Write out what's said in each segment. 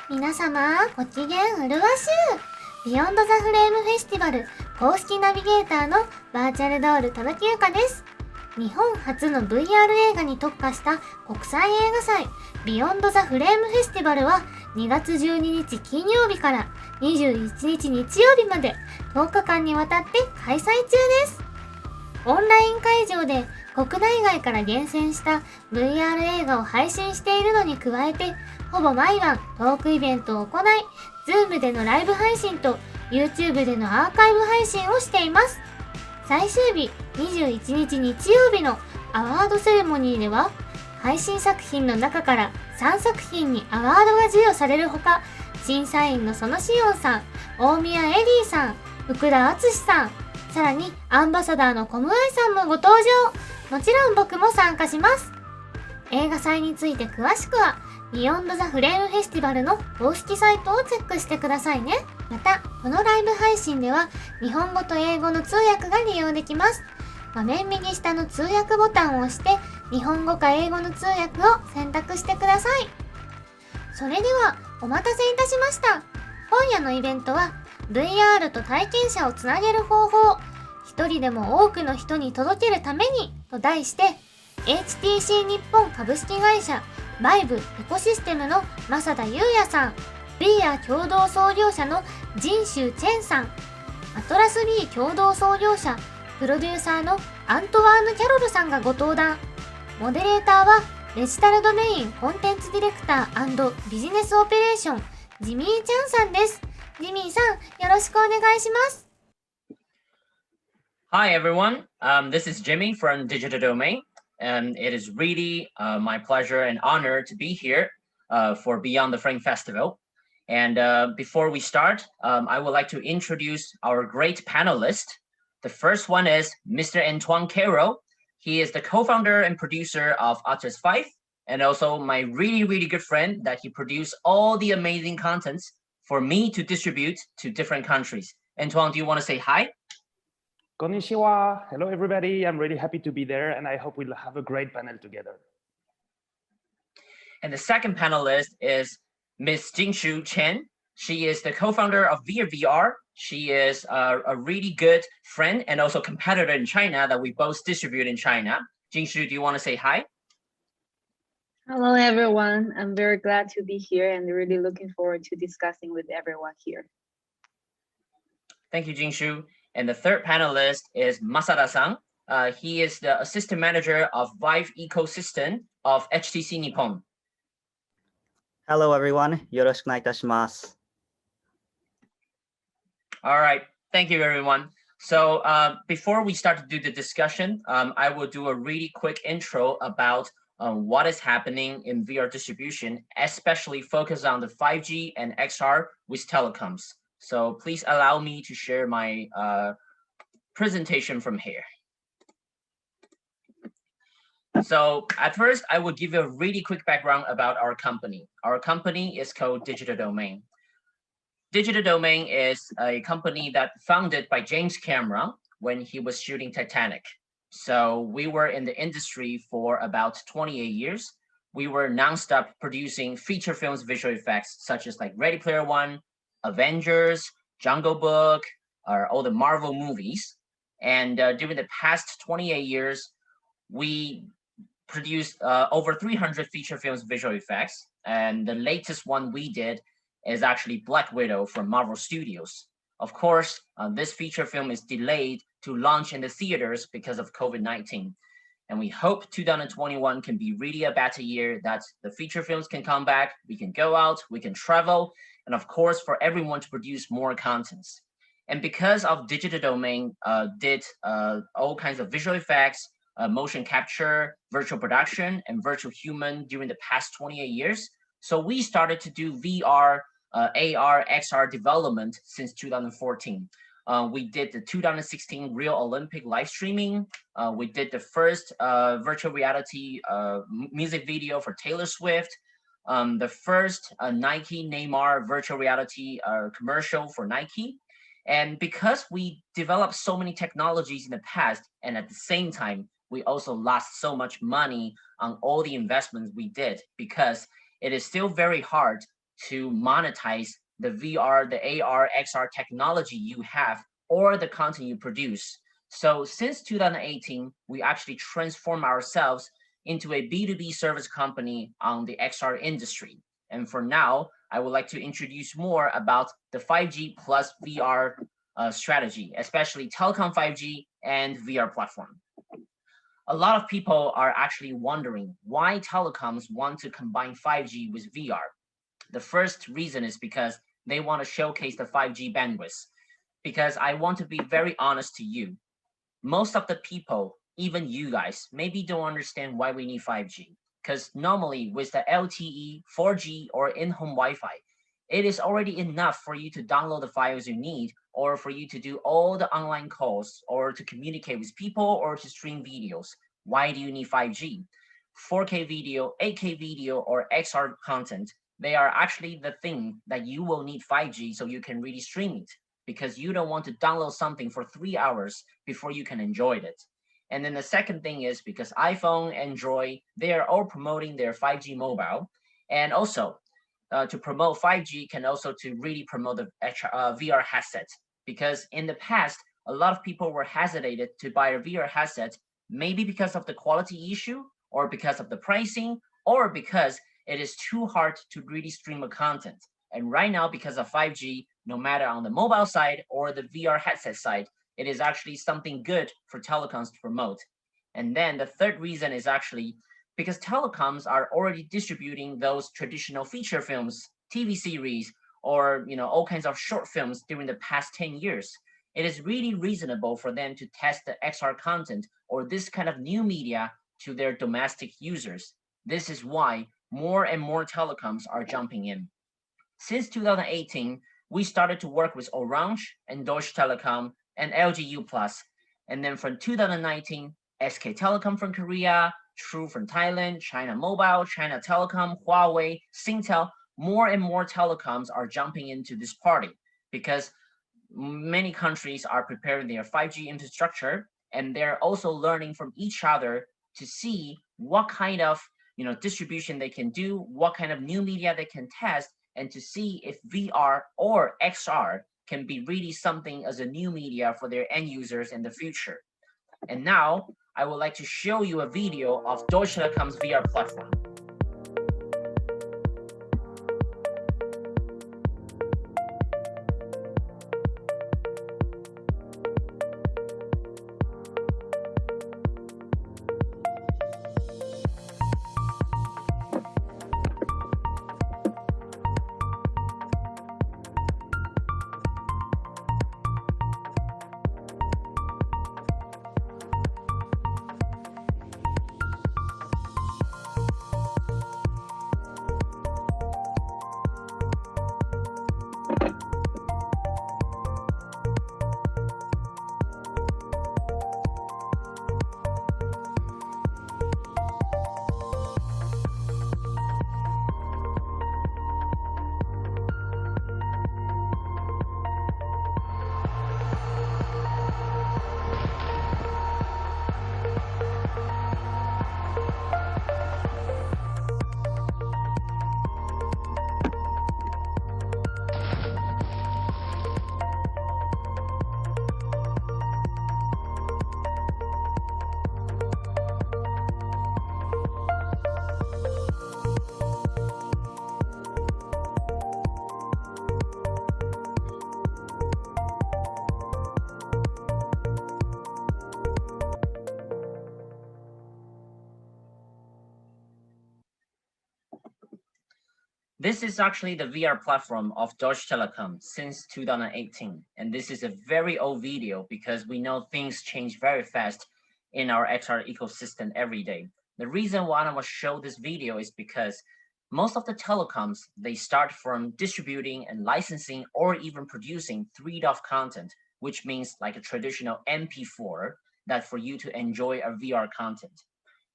皆様、ご機嫌うるわしゅう。ビヨンドザフレームフェスティバル公式ナビゲーターのバーチャルドールただきゆかです。日本初の VR 映画に特化した国際映画祭ビヨンドザフレームフェスティバルは2月12日金曜日から21日日曜日まで10日間にわたって開催中です。オンライン会場で国内外から厳選した VR 映画を配信しているのに加えて、ほぼ毎晩トークイベントを行い、Zoom でのライブ配信と YouTube でのアーカイブ配信をしています。最終日21日日曜日のアワードセレモニーでは、配信作品の中から3作品にアワードが授与されるほか、審査員のそのしおんさん、大宮エリーさん、福田敦さん、さらにアンバサダーのコムアイさんもご登場。もちろん僕も参加します。映画祭について詳しくはビヨンドザフレームフェスティバルの公式サイトをチェックしてくださいね。またこのライブ配信では日本語と英語の通訳が利用できます。画面右下の通訳ボタンを押して日本語か英語の通訳を選択してください。それではお待たせいたしました。今夜のイベントは VR と体験者をつなげる方法、一人でも多くの人に届けるためにと題して、 HTC 日本株式会社VIVEエコシステムのMasada Yuuyaさん、VeeR共同創業者のJingshu Chenさん、アトラス B 共同創業者プロデューサーのアントワーヌ・キャロルさんがご登壇。モデレーターはデジタルドメインコンテンツディレクター&ビジネスオペレーションジミー・チャンさんです。ジミーさん、よろしくお願いします。Hi everyone, this is Jimmy from Digital Domain, and it is really my pleasure and honor to be here for Beyond the Frame Festival. And before we start, I would like to introduce our great panelists. The first one is Mr. Antoine Cayrol. He is the co-founder and producer of VIVE, and also my really good friend that he produced all the amazing contents for me to distribute to different countries. Antoine, do you want to say hi? Konnichiwa. Hello, everybody. I'm really happy to be there, and I hope we'll have a great panel together. And the second panelist is Ms. Jingshu Chen. She is the co-founder of VR. She is a really good friend and also competitor in China that we both distribute in China. Jingshu, do you want to say hi? Hello, everyone. I'm very glad to be here and really looking forward to discussing with everyone here. Thank you, Jingshu. And the third panelist is Masada-san. He is the assistant manager of VIVE ecosystem of HTC NIPPON. Hello, everyone. よろしくお願いいたします。All right. Thank you, everyone. So before we start to do the discussion, I will do a really quick intro about what is happening in VR distribution, especially focus on the 5G and XR with telecoms. So please allow me to share my presentation from here. So at first, I will give you a really quick background about our company. Our company is called Digital Domain. Digital Domain is a company that founded by James Cameron when he was shooting Titanic. So we were in the industry for about 28 years. We were nonstop producing feature films, visual effects, such as like Ready Player One, Avengers, Jungle Book, or all the Marvel movies. And during the past 28 years, we produced over 300 feature films, visual effects. And the latest one we did is actually Black Widow from Marvel Studios. Of course, this feature film is delayed to launch in the theaters because of COVID-19. And we hope 2021 can be really a better year, that the feature films can come back, we can go out, we can travel, and of course, for everyone to produce more contents. And because of Digital Domain did all kinds of visual effects, motion capture, virtual production, and virtual human during the past 28 years, so we started to do VR, AR, XR development since 2014. We did the 2016 Rio Olympic live streaming. We did the first virtual reality music video for Taylor Swift. The first Nike Neymar virtual reality commercial for Nike. And because we developed so many technologies in the past, and at the same time, we also lost so much money on all the investments we did, because it is still very hard to monetize the VR, the AR, XR technology you have or the content you produce. So since 2018, we actually transformed ourselves into a B2B service company on the XR industry. And for now, I would like to introduce more about the 5G plus VR strategy, especially telecom 5G and VR platform. A lot of people are actually wondering why telecoms want to combine 5G with VR. The first reason is because they want to showcase the 5G bandwidth. Because I want to be very honest to you, most of the people, even you guys, maybe don't understand why we need 5G. Because normally with the LTE, 4G, or in-home Wi-Fi, it is already enough for you to download the files you need, or for you to do all the online calls, or to communicate with people, or to stream videos. Why do you need 5G? 4K video, 8K video, or XR content, they are actually the thing that you will need 5G so you can really stream it, because you don't want to download something for 3 hours before you can enjoy it. And then the second thing is because iPhone, Android, they are all promoting their 5G mobile. And also to promote 5G can also to really promote the VR headset. Because in the past, a lot of people were hesitated to buy a VR headset, maybe because of the quality issue, or because of the pricing, or because it is too hard to really stream a content. And right now, because of 5G, no matter on the mobile side or the VR headset side, it is actually something good for telecoms to promote. And then the third reason is actually because telecoms are already distributing those traditional feature films, TV series, or all kinds of short films during the past 10 years. It is really reasonable for them to test the XR content or this kind of new media to their domestic users. This is why more and more telecoms are jumping in. Since 2018, we started to work with Orange and Deutsche Telekom and LG U+. And then from 2019, SK Telecom from Korea, True from Thailand, China Mobile, China Telecom, Huawei, Singtel, more and more telecoms are jumping into this party because many countries are preparing their 5G infrastructure, and they're also learning from each other to see what kind of distribution they can do, what kind of new media they can test, and to see if VR or XR can be really something as a new media for their end users in the future. And now I would like to show you a video of Deutsche Telekom's VR platform. This is actually the VR platform of Deutsche Telekom since 2018. And this is a very old video because we know things change very fast in our XR ecosystem every day. The reason why I want to show this video is because most of the telecoms, they start from distributing and licensing or even producing 3DOF content, which means like a traditional MP4 that for you to enjoy a VR content.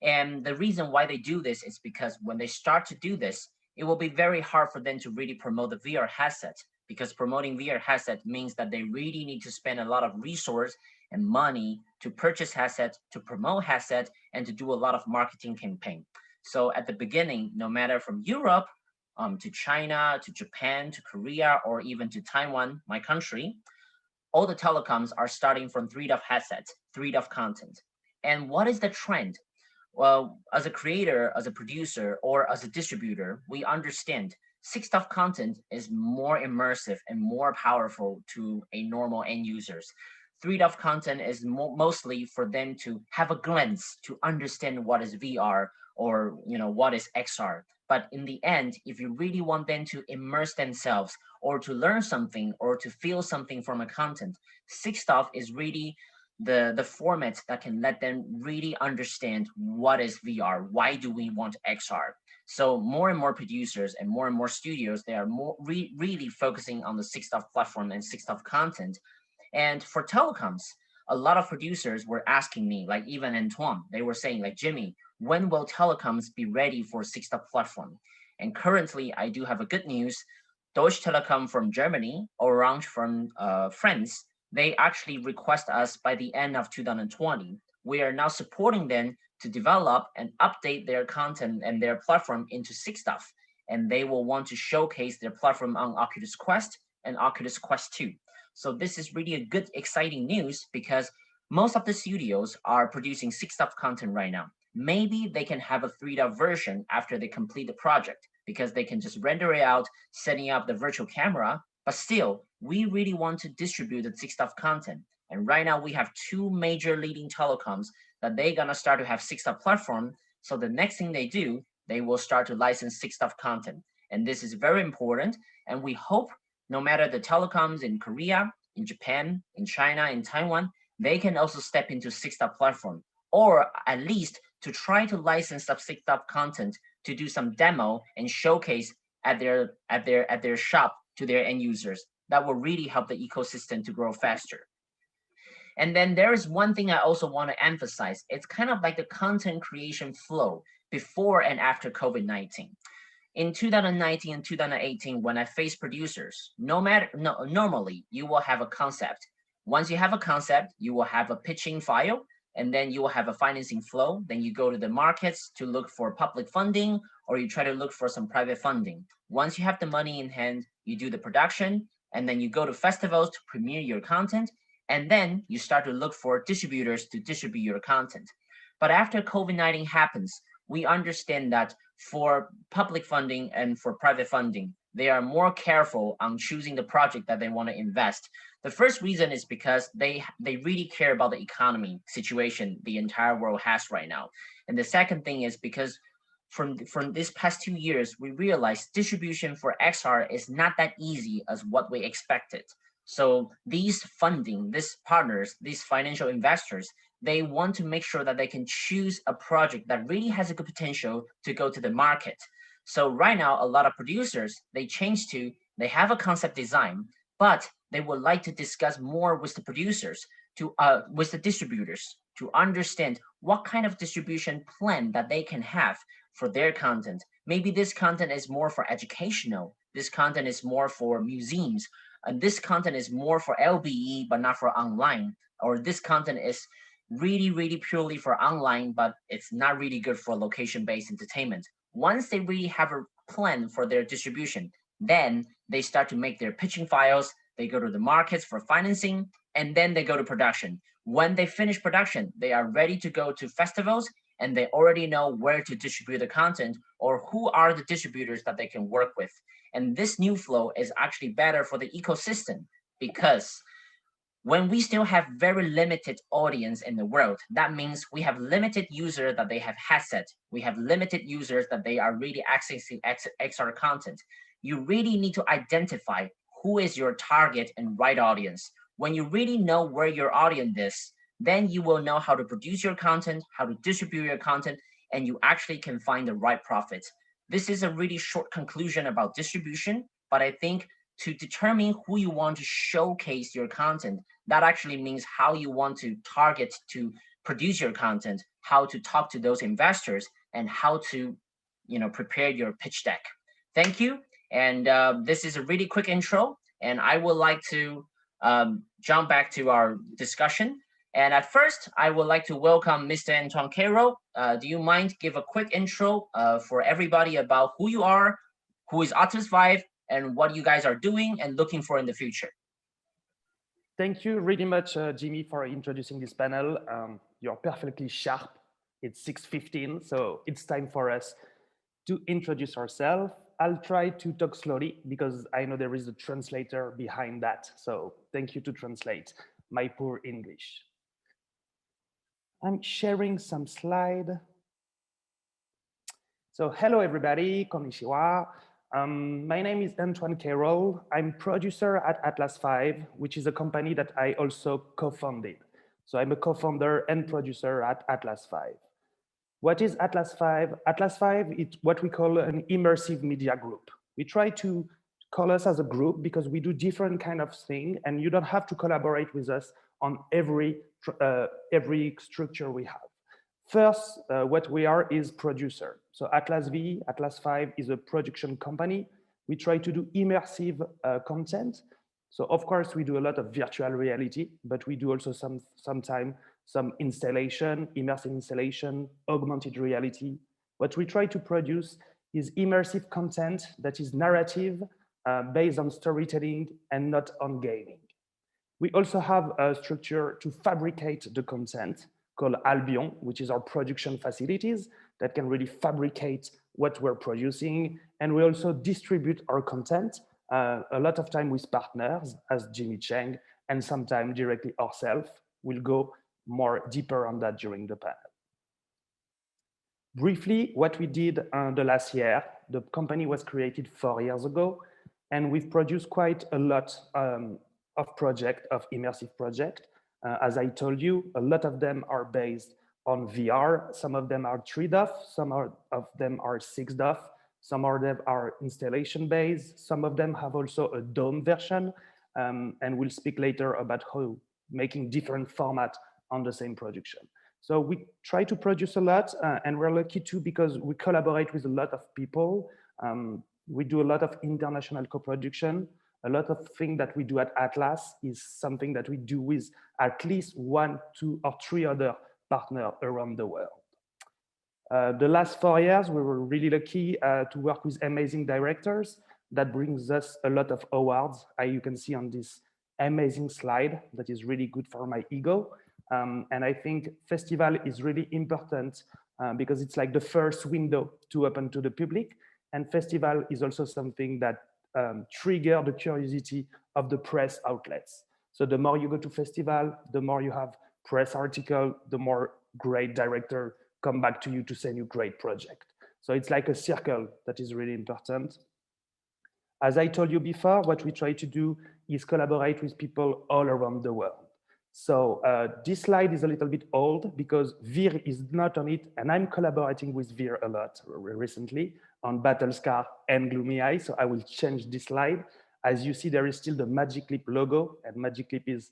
And the reason why they do this is because when they start to do this, it will be very hard for them to really promote the VR headset, because promoting VR headset means that they really need to spend a lot of resource and money to purchase headset, to promote headset, and to do a lot of marketing campaign. So at the beginning, no matter from Europe, to China, to Japan, to Korea, or even to Taiwan, my country, all the telecoms are starting from 3DOF headsets, 3DOF content. And what is the trend? Well, as a creator, as a producer, or as a distributor, we understand 6DOF content is more immersive and more powerful to a normal end users. 3DOF content is mostly for them to have a glance to understand what is VR or what is XR. But in the end, if you really want them to immerse themselves or to learn something or to feel something from a content, 6DOF is really the format that can let them really understand what is VR, why do we want XR. So more and more producers and more studios, they are really focusing on the 6DOF platform and 6DOF content. And for telecoms, a lot of producers were asking me, like even Antoine, they were saying like, Jimmy, when will telecoms be ready for 6DOF platform? And currently I do have a good news. Deutsche Telekom from Germany, Orange from France, they actually request us by the end of 2020. We are now supporting them to develop and update their content and their platform into 6DOF. And they will want to showcase their platform on Oculus Quest and Oculus Quest 2. So this is really a good, exciting news because most of the studios are producing 6DOF content right now. Maybe they can have a 3DOF version after they complete the project because they can just render it out, setting up the virtual camera. But still, we really want to distribute the 6DOF content. And right now we have two major leading telecoms that they're gonna start to have 6DOF platform. So the next thing they do, they will start to license 6DOF content. And this is very important. And we hope no matter the telecoms in Korea, in Japan, in China, in Taiwan, they can also step into 6DOF platform, or at least to try to license some 6DOF content to do some demo and showcase at their shop to their end users. That will really help the ecosystem to grow faster. And then there is one thing I also want to emphasize. It's kind of like the content creation flow before and after COVID-19. In 2019 and 2018, when I faced producers, normally you will have a concept. Once you have a concept, you will have a pitching file, and then you will have a financing flow. Then you go to the markets to look for public funding, or you try to look for some private funding. Once you have the money in hand, you do the production, and then you go to festivals to premiere your content, and then you start to look for distributors to distribute your content. But after COVID-19 happens, we understand that for public funding and for private funding, they are more careful on choosing the project that they want to invest. The first reason is because they really care about the economy situation the entire world has right now. And the second thing is because from this past 2 years, we realized distribution for XR is not that easy as what we expected. So these funding, these partners, these financial investors, they want to make sure that they can choose a project that really has a good potential to go to the market. So right now, a lot of producers, they have a concept design, but they would like to discuss more with the producers, with the distributors, to understand what kind of distribution plan that they can have for their content. Maybe this content is more for educational, this content is more for museums, and this content is more for LBE, but not for online, or this content is really purely for online, but it's not really good for location-based entertainment. Once they really have a plan for their distribution, then they start to make their pitching files, they go to the markets for financing, and then they go to production. When they finish production, they are ready to go to festivals, and they already know where to distribute the content or who are the distributors that they can work with. And this new flow is actually better for the ecosystem because when we still have very limited audience in the world, that means we have limited users that they have headset. We have limited users that they are really accessing XR content. You really need to identify who is your target and right audience. When you really know where your audience is, then you will know how to produce your content, how to distribute your content, and you actually can find the right profits. This is a really short conclusion about distribution, but I think to determine who you want to showcase your content, that actually means how you want to target to produce your content, how to talk to those investors, and how to prepare your pitch deck. Thank you. And this is a really quick intro, and I would like to jump back to our discussion. And at first, I would like to welcome Mr. Antoine Cayrol. Do you mind give a quick intro for everybody about who you are, who is Atlas VIVE and what you guys are doing and looking for in the future. Thank you really much, Jimmy, for introducing this panel. You're perfectly sharp. It's 6:15, so it's time for us to introduce ourselves. I'll try to talk slowly because I know there is a translator behind that. So thank you to translate my poor English. I'm sharing some slide. So hello, everybody. Konnichiwa. My name is Antoine Cayrol. I'm producer at Atlas VIVE, which is a company that I also co-founded. So I'm a co-founder and producer at Atlas VIVE. What is Atlas VIVE? Atlas VIVE is what we call an immersive media group. We try to call us as a group because we do different kind of thing, and you don't have to collaborate with us on every structure we have. First, what we are is producer. So Atlas VIVE is a production company. We try to do immersive content. So of course we do a lot of virtual reality, but we do also sometimes some installation, immersive installation, augmented reality. What we try to produce is immersive content that is narrative, based on storytelling and not on gaming. We also have a structure to fabricate the content called Albion, which is our production facilities that can really fabricate what we're producing. And we also distribute our content a lot of time with partners as Jimmy Cheng, and sometimes directly ourselves. We'll go more deeper on that during the panel. Briefly, what we did the last year, the company was created 4 years ago, and we've produced quite a lot of immersive project. As I told you, a lot of them are based on VR. Some of them are 3DoF, some of them are 6DoF, some of them are installation based. Some of them have also a dome version, and we'll speak later about how making different formats on the same production. So we try to produce a lot, and we're lucky too because we collaborate with a lot of people. We do a lot of international co-production. A lot of things that we do at Atlas is something that we do with at least 1, 2, or 3 other partners around the world. The last 4 years, we were really lucky to work with amazing directors. That brings us a lot of awards. You can see on this amazing slide that is really good for my ego. And I think festival is really important because it's like the first window to open to the public. And festival is also something that trigger the curiosity of the press outlets. So the more you go to festival, the more you have press article, the more great director come back to you to send you great project. So it's like a circle that is really important. As I told you before, what we try to do is collaborate with people all around the world. So this slide is a little bit old because VeeR is not on it, and I'm collaborating with VeeR a lot recently on Battlescar and Gloomy Eye, so I will change this slide. As you see, there is still the Magic Leap logo, and Magic Leap is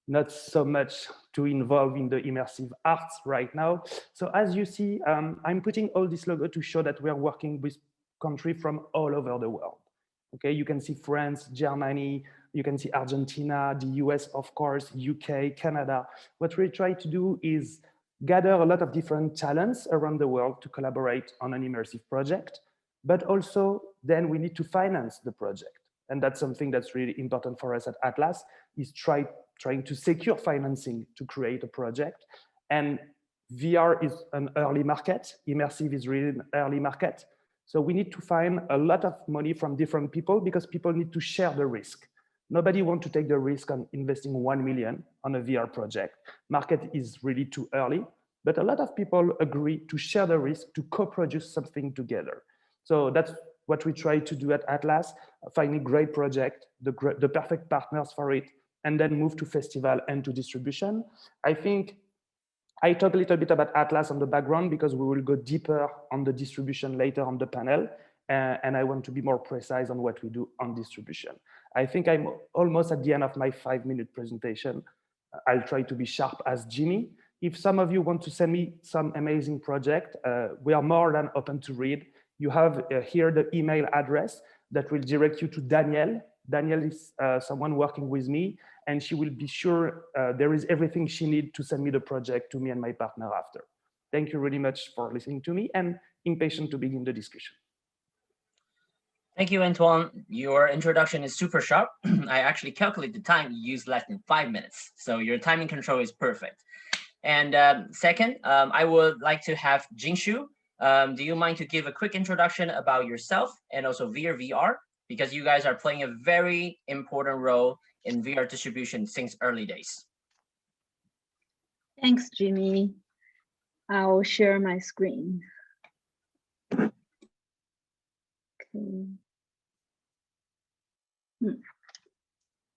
not so much too involved in the immersive arts right now. So as you see, I'm putting all this logo to show that we are working with countries from all over the world. Okay, you can see France, Germany, you can see Argentina, the US, of course, UK, Canada. What we try to do is gather a lot of different talents around the world to collaborate on an immersive project, but also then we need to finance the project. And that's something that's really important for us at Atlas, is trying to secure financing to create a project. And VR is an early market, immersive is really an early market. So we need to find a lot of money from different people because people need to share the risk. Nobody wants to take the risk on investing 1 million on a VR project. Market is really too early, but a lot of people agree to share the risk to co-produce something together. So that's what we try to do at Atlas, finding great project, the perfect partners for it, and then move to festival and to distribution. I think I talk a little bit about Atlas on the background because we will go deeper on the distribution later on the panel. And I want to be more precise on what we do on distribution. I think I'm almost at the end of my 5-minute presentation. I'll try to be sharp as Jimmy. If some of you want to send me some amazing project, we are more than open to read. You have here the email address that will direct you to Danielle. Danielle is someone working with me, and she will be sure there is everything she needs to send me the project to me and my partner after. Thank you really much for listening to me, and impatient to begin the discussion. Thank you, Antoine. Your introduction is super sharp. I actually calculated the time. You used less than 5 minutes. So your timing control is perfect. And second, I would like to have Jingshu. Do you mind to give a quick introduction about yourself and also VeeR VR? Because you guys are playing a very important role in VR distribution since early days. Thanks, Jimmy. I'll share my screen. Okay.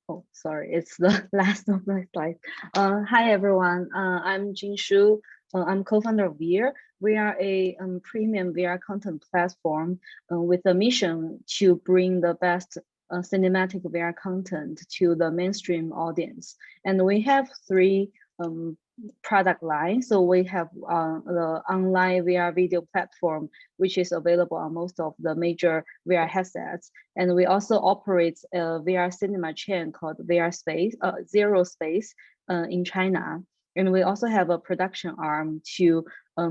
Oh, sorry, it's the last of my slides. Hi, everyone. I'm Jingshu. I'm co-founder of VeeR. We are a premium VR content platform with a mission to bring the best cinematic VR content to the mainstream audience. And we have three product line. So we have the online VR video platform, which is available on most of the major VR headsets. And we also operate a VR cinema chain called Zero Space in China. And we also have a production arm to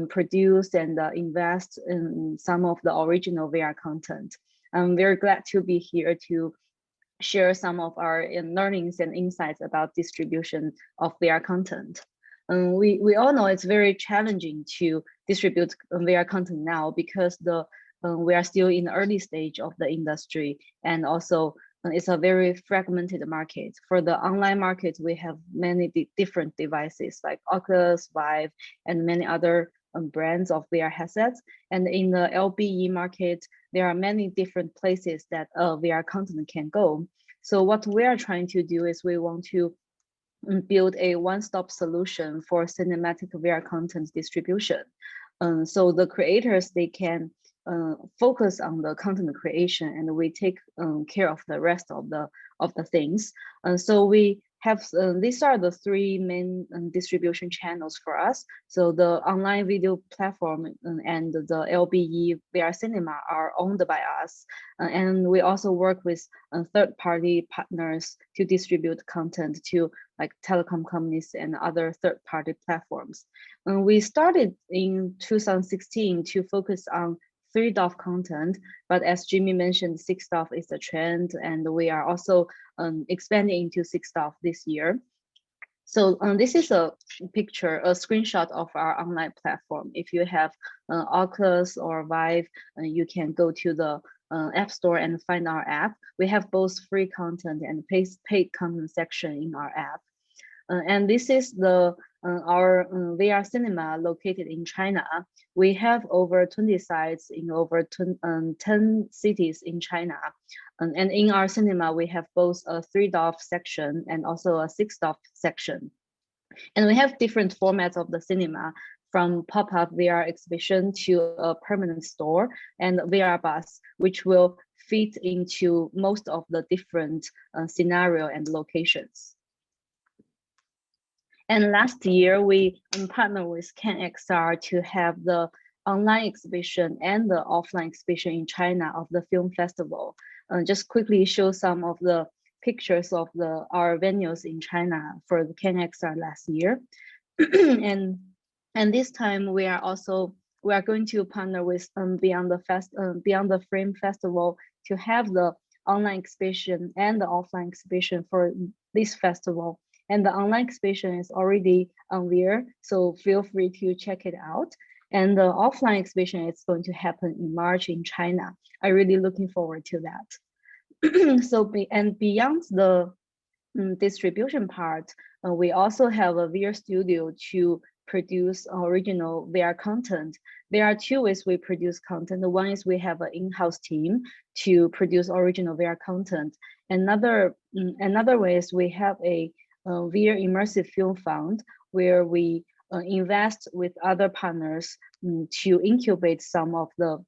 produce and invest in some of the original VR content. I'm very glad to be here to share some of our learnings and insights about distribution of VR content. We all know it's very challenging to distribute VR content now because we are still in the early stage of the industry, and also it's a very fragmented market. For the online market, we have many different devices like Oculus, VIVE, and many other brands of VR headsets. And in the LBE market, there are many different places that VR content can go. So what we are trying to do is we want to build a one-stop solution for cinematic VR content distribution. So the creators, they can focus on the content creation, and we take care of the rest of the things. So we have these are the three main distribution channels for us. So the online video platform and the LBE VR cinema are owned by us, and we also work with third-party partners to distribute content to like telecom companies and other third-party platforms. We started in 2016 to focus on 3DOF content, but as Jimmy mentioned, 6DOF is a trend, and we are also expanding into 6DOF this year. So this is a screenshot of our online platform. If you have Oculus or VIVE, you can go to the App Store and find our app. We have both free content and paid content section in our app. And this is our VR cinema located in China. We have over 20 sites in over 10 cities in China. And in our cinema, we have both a 3DOF section and also a 6DOF section. And we have different formats of the cinema, from pop-up VR exhibition to a permanent store and VR bus, which will fit into most of the different scenario and locations. And last year, we partnered with CanXR to have the online exhibition and the offline exhibition in China of the film festival. Just quickly show some of the pictures of our venues in China for the CanXR last year. and this time we are going to partner with Beyond the Frame Festival to have the online exhibition and the offline exhibition for this festival. And the online exhibition is already on VeeR, so feel free to check it out. And the offline exhibition is going to happen in March in China. I'm really looking forward to that. And beyond the distribution part, we also have a VeeR studio to produce original VR content. There are two ways we produce content. One is we have an in-house team to produce original VR content. Another way is we have a VeeR Immersive Film Fund, where we invest with other partners to incubate some of the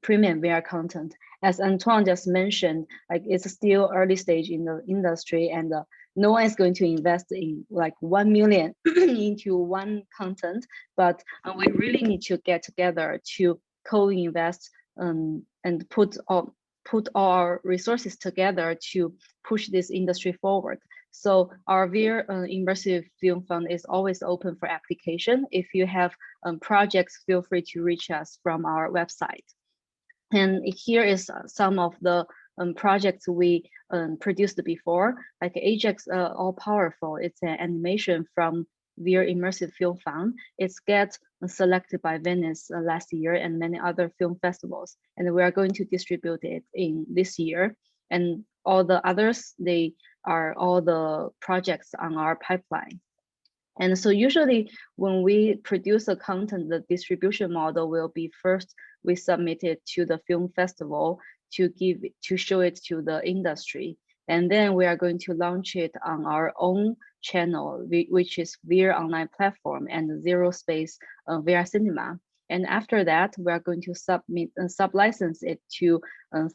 premium VR content. As Antoine just mentioned, like it's still early stage in the industry, and no one is going to invest in like 1 million into one content, but we really need to get together to co-invest and put all our resources together to push this industry forward. So our VeeR Immersive Film Fund is always open for application. If you have projects, feel free to reach us from our website. And here is some of the projects we produced before, like Ajax All Powerful. It's an animation from VeeR Immersive Film Fund. It's get selected by Venice last year and many other film festivals. And we are going to distribute it in this year. And all the others, they are all the projects on our pipeline. And so usually when we produce a content, the distribution model will be first, we submit it to the film festival to show it to the industry. And then we are going to launch it on our own channel, which is VeeR online platform and Zero Space VR Cinema. And after that, we are going to sub-license it to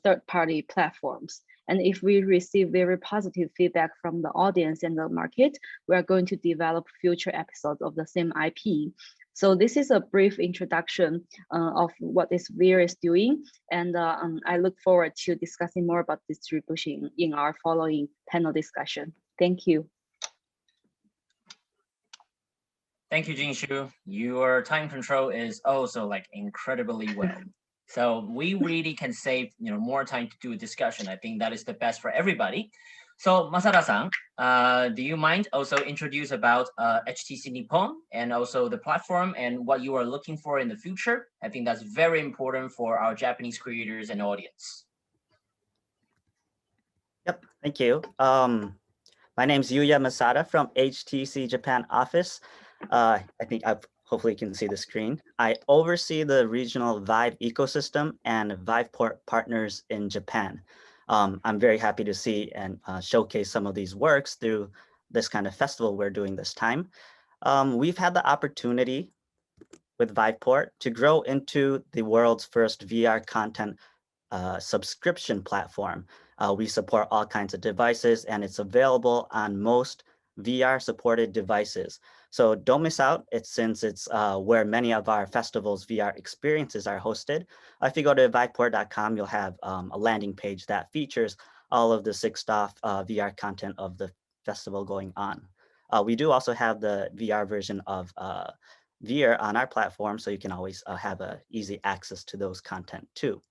third-party platforms. And if we receive very positive feedback from the audience and the market, we are going to develop future episodes of the same IP. So this is a brief introduction of what VeeR is doing. And I look forward to discussing more about distribution in our following panel discussion. Thank you. Thank you, Jingshu. Your time control is also like incredibly well. So we really can save more time to do a discussion. I think that is the best for everybody. So Masada-san, do you mind also introduce about HTC NIPPON and also the platform and what you are looking for in the future? I think that's very important for our Japanese creators and audience. Yep, thank you. My name is Yuuya Masada from HTC Japan office. I think hopefully you can see the screen. I oversee the regional VIVE ecosystem and VIVE partners in Japan. I'm very happy to see and showcase some of these works through this kind of festival we're doing this time. We've had the opportunity with VivePort to grow into the world's first VR content subscription platform. We support all kinds of devices and it's available on most VR supported devices. So don't miss out. Since it's where many of our festivals VR experiences are hosted. If you go to viveport.com, you'll have a landing page that features all of the 6DOF VR content of the festival going on. We do also have the VR version of VeeR on our platform, so you can always have easy access to those content too.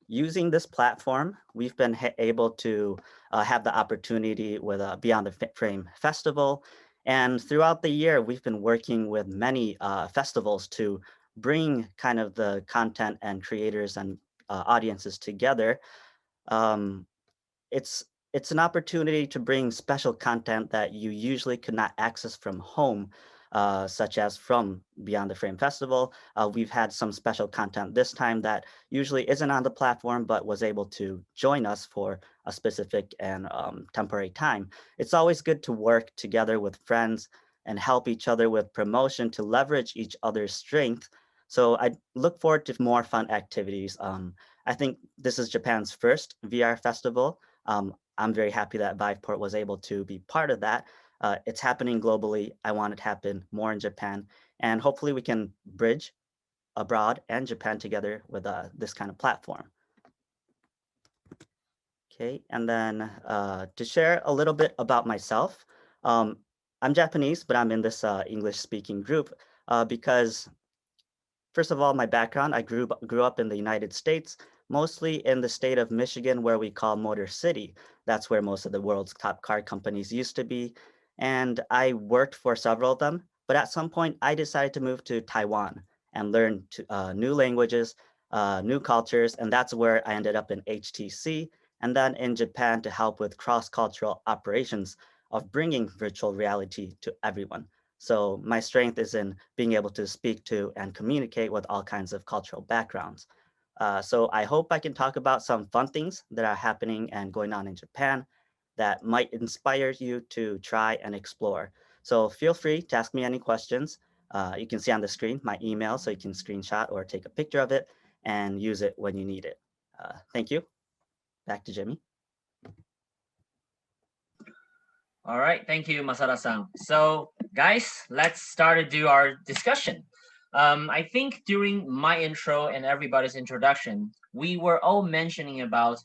Using this platform, we've been able to have the opportunity with Beyond the Frame Festival. And throughout the year, we've been working with many festivals to bring kind of the content and creators and audiences together. It's an opportunity to bring special content that you usually could not access from home, such as from Beyond the Frame Festival. We've had some special content this time that usually isn't on the platform, but was able to join us for a specific and temporary time. It's always good to work together with friends and help each other with promotion to leverage each other's strength. So I look forward to more fun activities. I think this is Japan's first VR festival. I'm very happy that VivePort was able to be part of that. It's happening globally. I want it to happen more in Japan. And hopefully we can bridge abroad and Japan together with this kind of platform. Okay, and then to share a little bit about myself, I'm Japanese, but I'm in this English-speaking group because, first of all, my background, I grew up in the United States, mostly in the state of Michigan, where we call Motor City. That's where most of the world's top car companies used to be. And I worked for several of them. But at some point, I decided to move to Taiwan and learn new languages, new cultures. And that's where I ended up in HTC. And then in Japan to help with cross-cultural operations of bringing virtual reality to everyone. So my strength is in being able to speak to and communicate with all kinds of cultural backgrounds. So I hope I can talk about some fun things that are happening and going on in Japan that might inspire you to try and explore. So feel free to ask me any questions. You can see on the screen my email, so you can screenshot or take a picture of it and use it when you need it. Thank you. Back to Jimmy. All right, thank you, Masada-san. So guys, let's start to do our discussion. I think during my intro and everybody's introduction, we were all mentioning about,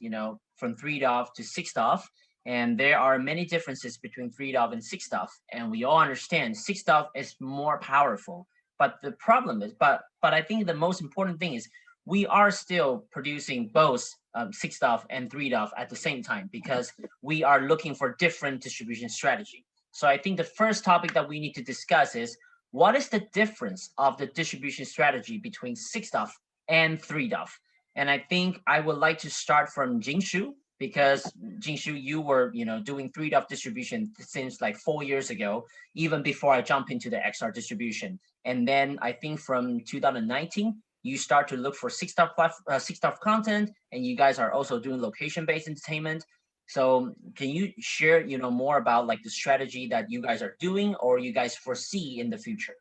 from 3DOF to 6DOF, and there are many differences between 3DOF and 6DOF, and we all understand 6DOF is more powerful. But the problem is, but I think the most important thing is we are still producing both 6DOF and 3DOF at the same time because we are looking for different distribution strategy. So I think the first topic that we need to discuss is what is the difference of the distribution strategy between 6DOF and 3DOF? And I think I would like to start from Jingshu, because Jingshu, you were doing 3DOF distribution since like 4 years ago, even before I jump into the XR distribution. And then I think from 2019, you start to look for 6DOF content, and you guys are also doing location-based entertainment. So can you share more about like the strategy that you guys are doing or you guys foresee in the future?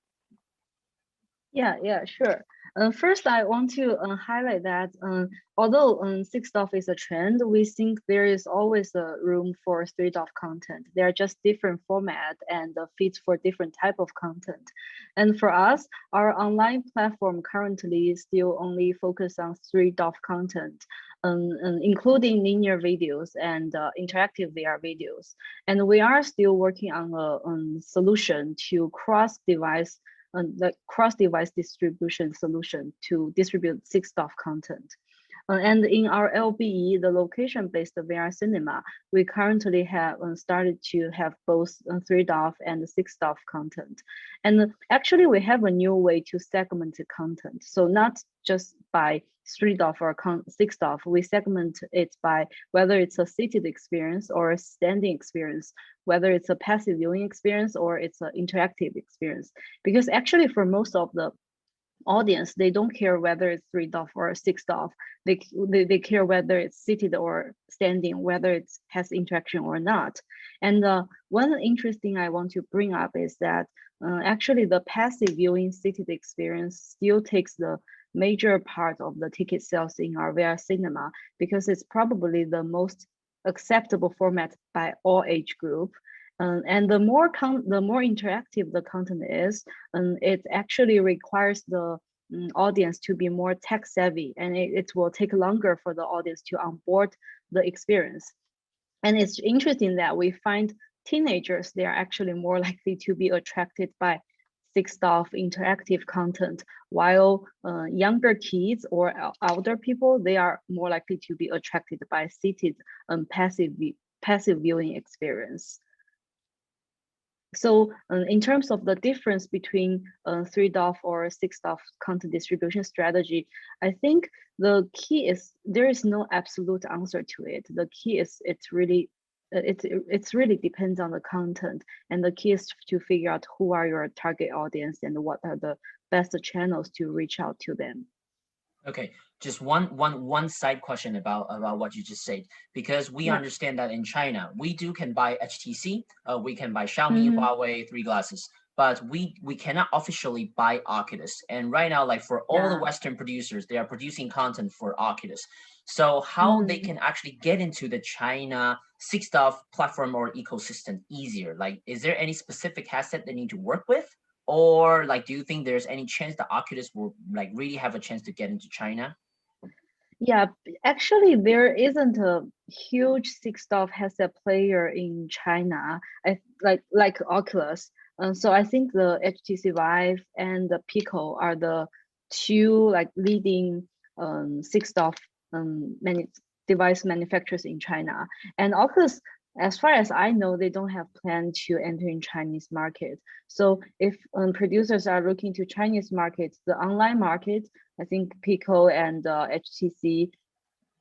Yeah, sure. First, I want to highlight that although 6DOF is a trend, we think there is always a room for 3DOF content. They are just different format and fits for different type of content. And for us, our online platform currently still only focus on 3DOF content, including linear videos and interactive VR videos. And we are still working on a solution to cross-device the cross-device distribution solution to distribute 6DOF content. And in our LBE, the location-based VR cinema, we currently have started to have both 3DOF and 6DOF content. And actually, we have a new way to segment the content. So not just by 3DOF or 6DOF, we segment it by whether it's a seated experience or a standing experience, whether it's a passive viewing experience or it's an interactive experience. Because actually for most of the audience, they don't care whether it's 3DOF or 6DOF. They care whether it's seated or standing, whether it has interaction or not. And one interesting I want to bring up is that actually the passive viewing seated experience still takes the major part of the ticket sales in our VR cinema because it's probably the most acceptable format by all age group. And the more interactive the content is, it actually requires the audience to be more tech savvy, and it will take longer for the audience to onboard the experience. And it's interesting that we find teenagers, they are actually more likely to be attracted by 6DOF interactive content, while younger kids or older people, they are more likely to be attracted by seated passive viewing experience. So in terms of the difference between 3DOF or 6DOF content distribution strategy, I think the key is there is no absolute answer to it. The key is it's really depends on the content, and the key is to figure out who are your target audience and what are the best channels to reach out to them. Okay, just one side question about what you just said, because we understand that in China we can buy HTC, we can buy Xiaomi, Huawei 3 glasses, but we cannot officially buy Oculus. And right now, like for all the Western producers, they are producing content for Oculus. So how they can actually get into the China 6DOF platform or ecosystem easier? Like, is there any specific headset they need to work with? Or like, do you think there's any chance that Oculus will like really have a chance to get into China? Yeah, actually, there isn't a huge 6DOF headset player in China, like Oculus. So I think the HTC VIVE and the Pico are the two like leading 6DOF device manufacturers in China. And Oculus, as far as I know, they don't have plan to enter in Chinese market. So if producers are looking to Chinese markets, the online market, I think Pico and HTC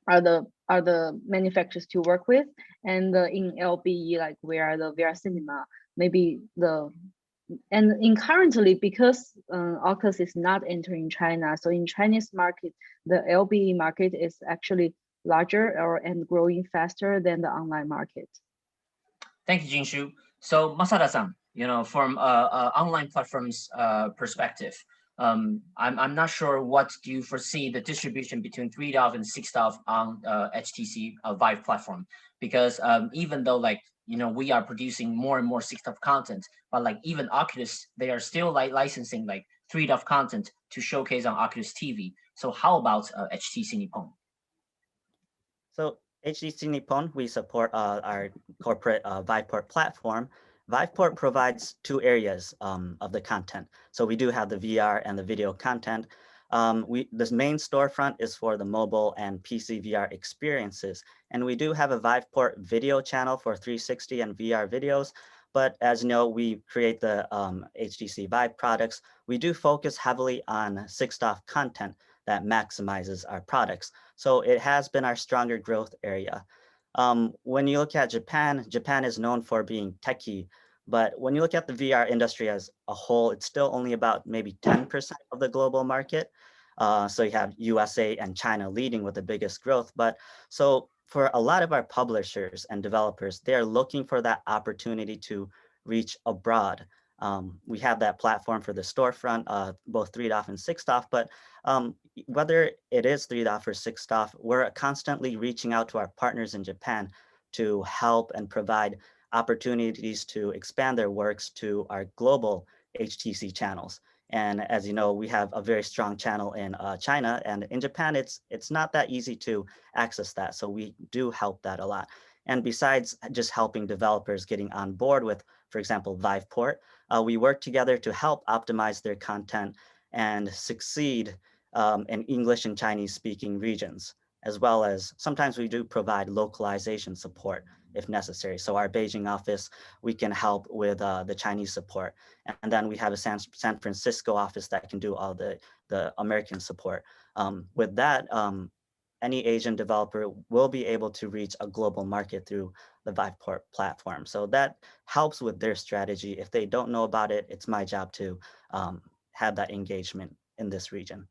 are the manufacturers to work with. And in LBE, like we are the VR cinema, maybe currently because Oculus is not entering China, so in Chinese market, the LBE market is actually larger and growing faster than the online market. Thank you, Jingshu. So Masada-san, from online platforms perspective, I'm not sure what do you foresee the distribution between 3DOF and 6DOF on HTC VIVE platform, because even though like we are producing more and more 6DOF content, but like even Oculus, they are still like licensing like 3DOF content to showcase on Oculus TV. So how about HTC NIPPON? So HTC NIPPON, we support our corporate VivePort platform. VivePort provides two areas of the content. So we do have the VR and the video content. This main storefront is for the mobile and PC VR experiences. And we do have a VivePort video channel for 360 and VR videos. But as you know, we create the HTC Vive products. We do focus heavily on 6DoF content that maximizes our products. So it has been our stronger growth area. When you look at Japan, Japan is known for being techie. But when you look at the VR industry as a whole, it's still only about maybe 10% of the global market. So you have USA and China leading with the biggest growth. But so for a lot of our publishers and developers, they're looking for that opportunity to reach abroad. We have that platform for the storefront, both 3DoF and 6DoF, but whether it is 3DoF or 6DoF, we're constantly reaching out to our partners in Japan to help and provide opportunities to expand their works to our global HTC channels. And as you know, we have a very strong channel in China, and in Japan, it's not that easy to access that. So we do help that a lot. And besides just helping developers getting on board with, for example, VivePort, we work together to help optimize their content and succeed in English and Chinese speaking regions, as well as sometimes we do provide localization support if necessary. So our Beijing office, we can help with the Chinese support. And then we have a San Francisco office that can do all the American support. With that, any Asian developer will be able to reach a global market through the VivePort platform. So that helps with their strategy. If they don't know about it, it's my job to have that engagement in this region.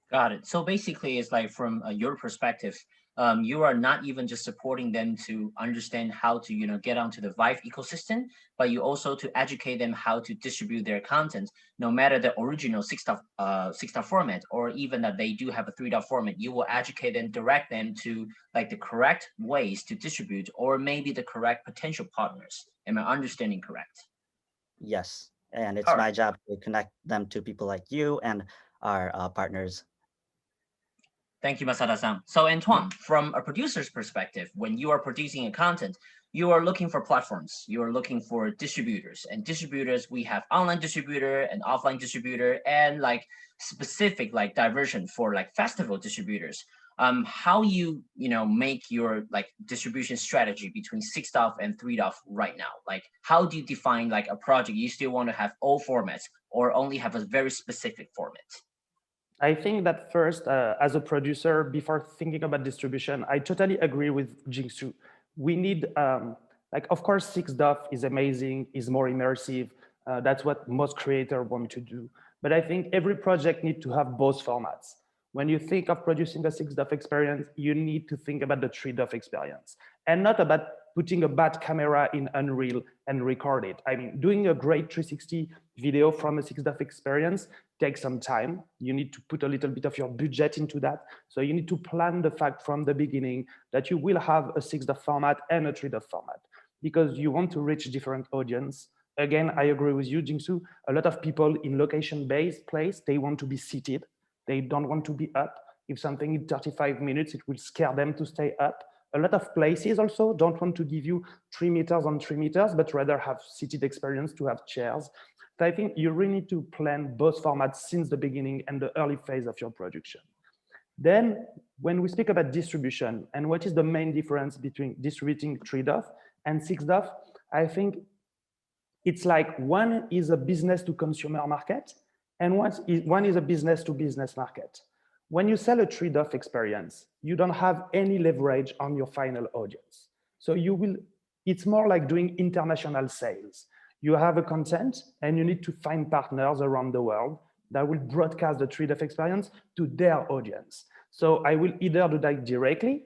Got it. So basically, it's like from your perspective, you are not even just supporting them to understand how to, get onto the Vive ecosystem, but you also to educate them how to distribute their content, no matter the original 6DoF format, or even that they do have a 3DoF format. You will educate them, direct them to like the correct ways to distribute, or maybe the correct potential partners. Am I understanding correct? Yes, and it's my job to connect them to people like you and our partners. Thank you, Masada-san. So Antoine, from a producer's perspective, when you are producing a content, you are looking for platforms, you are looking for distributors. And distributors, we have online distributor and offline distributor, and like specific like diversion for like festival distributors. How you make your like distribution strategy between 6DoF and 3DoF right now? Like how do you define like a project? You still want to have all formats or only have a very specific format? I think that first, as a producer, before thinking about distribution, I totally agree with Jingshu. We need, of course, 6DoF is amazing, is more immersive. That's what most creators want to do. But I think every project needs to have both formats. When you think of producing a 6DoF experience, you need to think about the 3DoF experience, and not about putting a bad camera in Unreal and record it. I mean, doing a great 360 video from a 6DoF experience takes some time. You need to put a little bit of your budget into that. So you need to plan the fact from the beginning that you will have a 6DoF format and a 3DoF format, because you want to reach different audience. Again, I agree with you, Jingshu. A lot of people in location-based place, they want to be seated. They don't want to be up. If something in 35 minutes, it will scare them to stay up. A lot of places also don't want to give you 3 meters on 3 meters, but rather have seated experience to have chairs. So I think you really need to plan both formats since the beginning and the early phase of your production. Then when we speak about distribution and what is the main difference between distributing 3DoF and 6DoF, I think it's like one is a business to consumer market and one is a business to business market. When you sell a 3DoF experience, you don't have any leverage on your final audience. So it's more like doing international sales. You have a content and you need to find partners around the world that will broadcast the 3DoF experience to their audience. So I will either do that directly,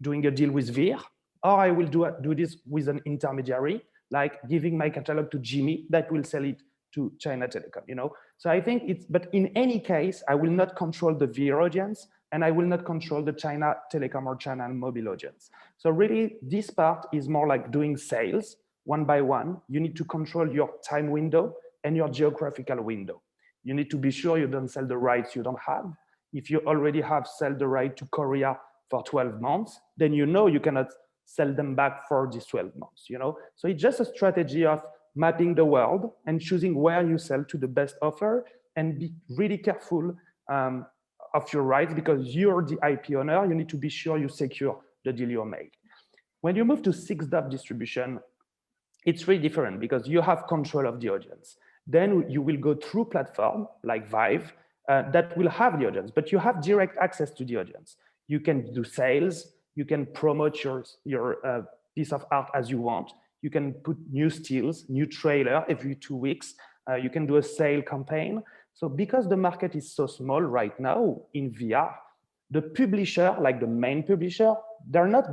doing a deal with VeeR, or I will do this with an intermediary, like giving my catalog to Jimmy that will sell it to China Telecom, So I think but in any case, I will not control the VeeR audience and I will not control the China Telecom or China Mobile audience. So really this part is more like doing sales one by one. You need to control your time window and your geographical window. You need to be sure you don't sell the rights you don't have. If you already have sold the right to Korea for 12 months, then you cannot sell them back for these 12 months, So it's just a strategy of mapping the world and choosing where you sell to the best offer and be really careful of your rights, because you're the IP owner. You need to be sure you secure the deal you make. When you move to 6DOF distribution, it's really different because you have control of the audience. Then you will go through platform like VIVE that will have the audience, but you have direct access to the audience. You can do sales, you can promote your piece of art as you want. You can put new stills, new trailer every 2 weeks. You can do a sale campaign. So because the market is so small right now in VR, the publisher, like the main publisher, they're not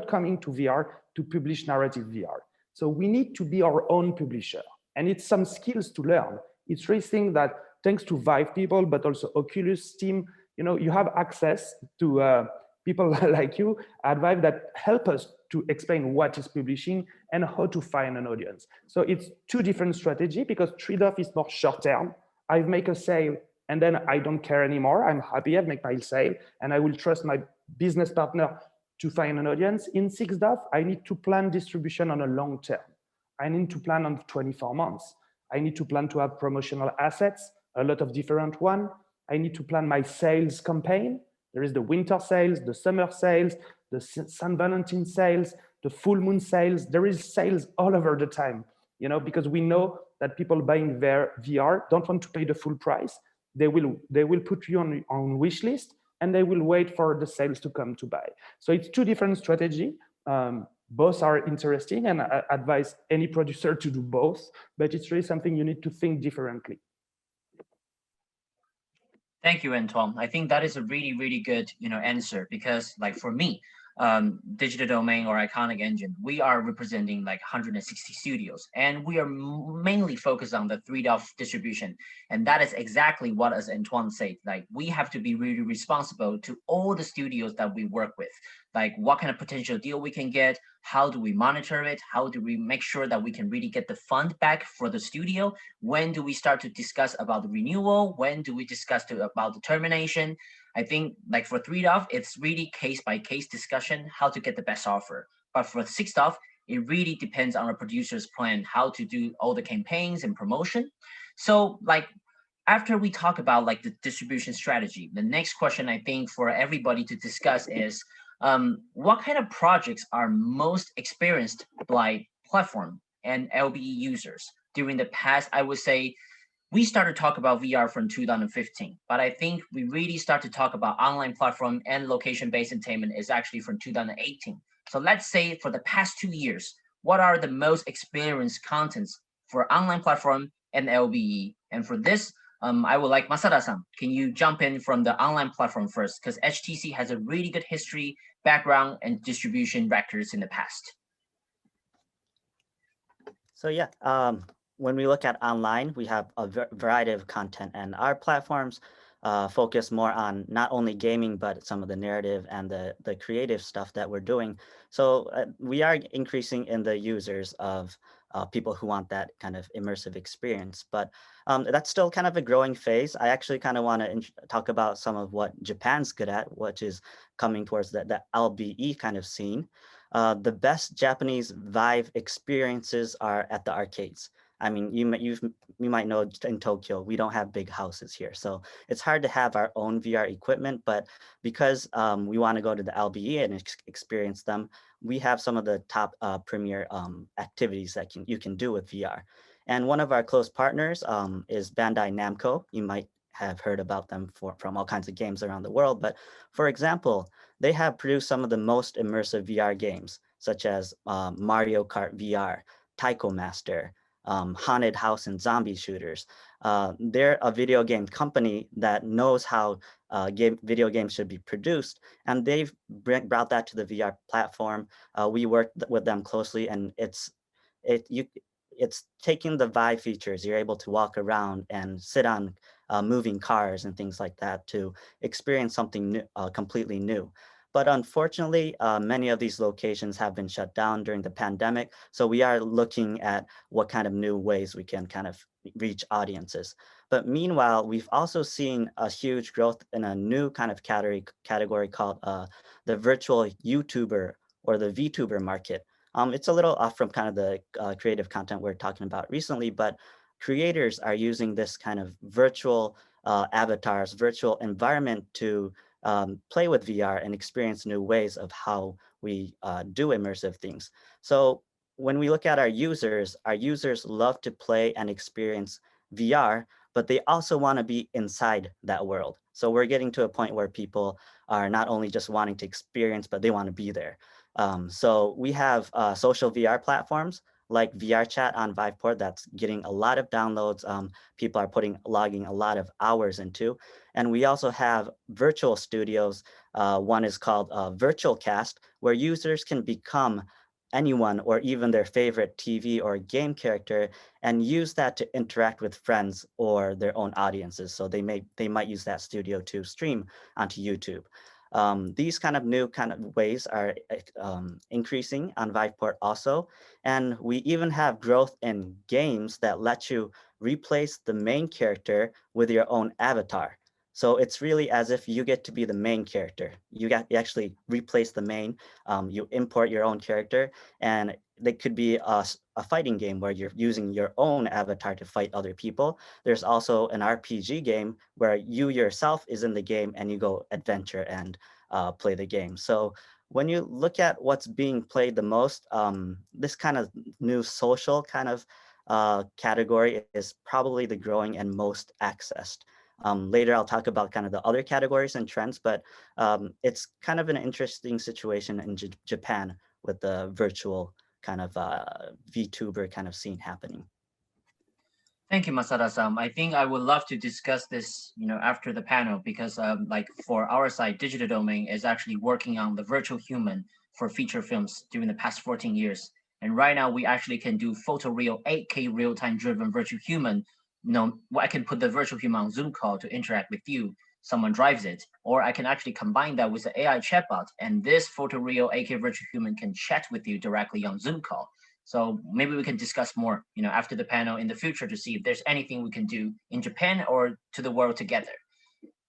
coming to VR to publish narrative VR. So we need to be our own publisher. And it's some skills to learn. It's really thing that thanks to VIVE people, but also Oculus, Steam, you have access to people like you at VIVE that help us to explain what is publishing and how to find an audience. So it's two different strategies, because trade-off is more short-term. I make a sale and then I don't care anymore. I'm happy, I make my sale and I will trust my business partner to find an audience. In 6DOF, I need to plan distribution on a long term. I need to plan on 24 months. I need to plan to have promotional assets, a lot of different ones. I need to plan my sales campaign. There is the winter sales, the summer sales, the St. Valentine sales, the full moon sales. There is sales all over the time, because we know that people buying their VR don't want to pay the full price. They will put you on wish list and they will wait for the sales to come to buy. So it's two different strategies. Both are interesting, and I advise any producer to do both, but it's really something you need to think differently. Thank you, Antoine. I think that is a really, really good, answer, because like for me, Digital Domain or Iconic Engine, we are representing like 160 studios, and we are mainly focused on the 3DOF distribution. And that is exactly what, as Antoine said, like we have to be really responsible to all the studios that we work with, like what kind of potential deal we can get, how do we monitor it, how do we make sure that we can really get the fund back for the studio, when do we start to discuss about the renewal, when do we discuss about the termination. I think like for 3DOF, it's really case-by-case discussion, how to get the best offer. But for 6DOF, it really depends on a producer's plan, how to do all the campaigns and promotion. So like, after we talk about like the distribution strategy, the next question I think for everybody to discuss is, what kind of projects are most experienced by platform and LBE users during the past? I would say we started to talk about VR from 2015, but I think we really start to talk about online platform and location-based entertainment is actually from 2018. So let's say for the past 2 years, what are the most experienced contents for online platform and LBE? And for this, I would like Masada-san, can you jump in from the online platform first? Because HTC has a really good history, background, and distribution records in the past. So yeah, when we look at online, we have a variety of content, and our platforms focus more on not only gaming, but some of the narrative and the creative stuff that we're doing. So we are increasing in the users of people who want that kind of immersive experience, but that's still kind of a growing phase. I actually kind of want to talk about some of what Japan's good at, which is coming towards the LBE kind of scene. The best Japanese VIVE experiences are at the arcades. I mean, you might know in Tokyo, we don't have big houses here. So it's hard to have our own VR equipment, but because we want to go to the LBE and experience them, we have some of the top premier activities that you can do with VR. And one of our close partners is Bandai Namco. You might have heard about them from all kinds of games around the world. But for example, they have produced some of the most immersive VR games, such as Mario Kart VR, Taiko Master, haunted house and zombie shooters. They're a video game company that knows how video games should be produced, and they've brought that to the VR platform. We worked with them closely, and it's taking the VIVE features. You're able to walk around and sit on moving cars and things like that to experience something new, completely new. But unfortunately, many of these locations have been shut down during the pandemic. So we are looking at what kind of new ways we can kind of reach audiences. But meanwhile, we've also seen a huge growth in a new kind of category called the virtual YouTuber or the VTuber market. It's a little off from kind of the creative content we're talking about recently, but creators are using this kind of virtual avatars, virtual environment to play with VR and experience new ways of how we do immersive things. So when we look at our users love to play and experience VR, but they also want to be inside that world. So we're getting to a point where people are not only just wanting to experience, but they want to be there. So we have social VR platforms like VR Chat on Viveport that's getting a lot of downloads. People are logging a lot of hours into. And we also have virtual studios. One is called Virtual Cast, where users can become anyone or even their favorite TV or game character and use that to interact with friends or their own audiences. So they might use that studio to stream onto YouTube. These kind of new ways are increasing on Viveport also. And we even have growth in games that let you replace the main character with your own avatar. So it's really as if you get to be the main character. You actually replace the main, you import your own character, and they could be a fighting game where you're using your own avatar to fight other people. There's also an RPG game where you yourself is in the game and you go adventure and play the game. So when you look at what's being played the most, this kind of new social kind of category is probably the growing and most accessed. Later, I'll talk about kind of the other categories and trends, but it's kind of an interesting situation in Japan with the virtual kind of VTuber kind of scene happening. Thank you, Masada-san. I think I would love to discuss this, after the panel, because like for our side, Digital Domain is actually working on the virtual human for feature films during the past 14 years. And right now we actually can do photoreal 8K real-time driven virtual human. I can put the virtual human on Zoom call to interact with you. Someone drives it, or I can actually combine that with the AI chatbot, and this photoreal 8K virtual human can chat with you directly on Zoom call. So maybe we can discuss more, after the panel in the future to see if there's anything we can do in Japan or to the world together.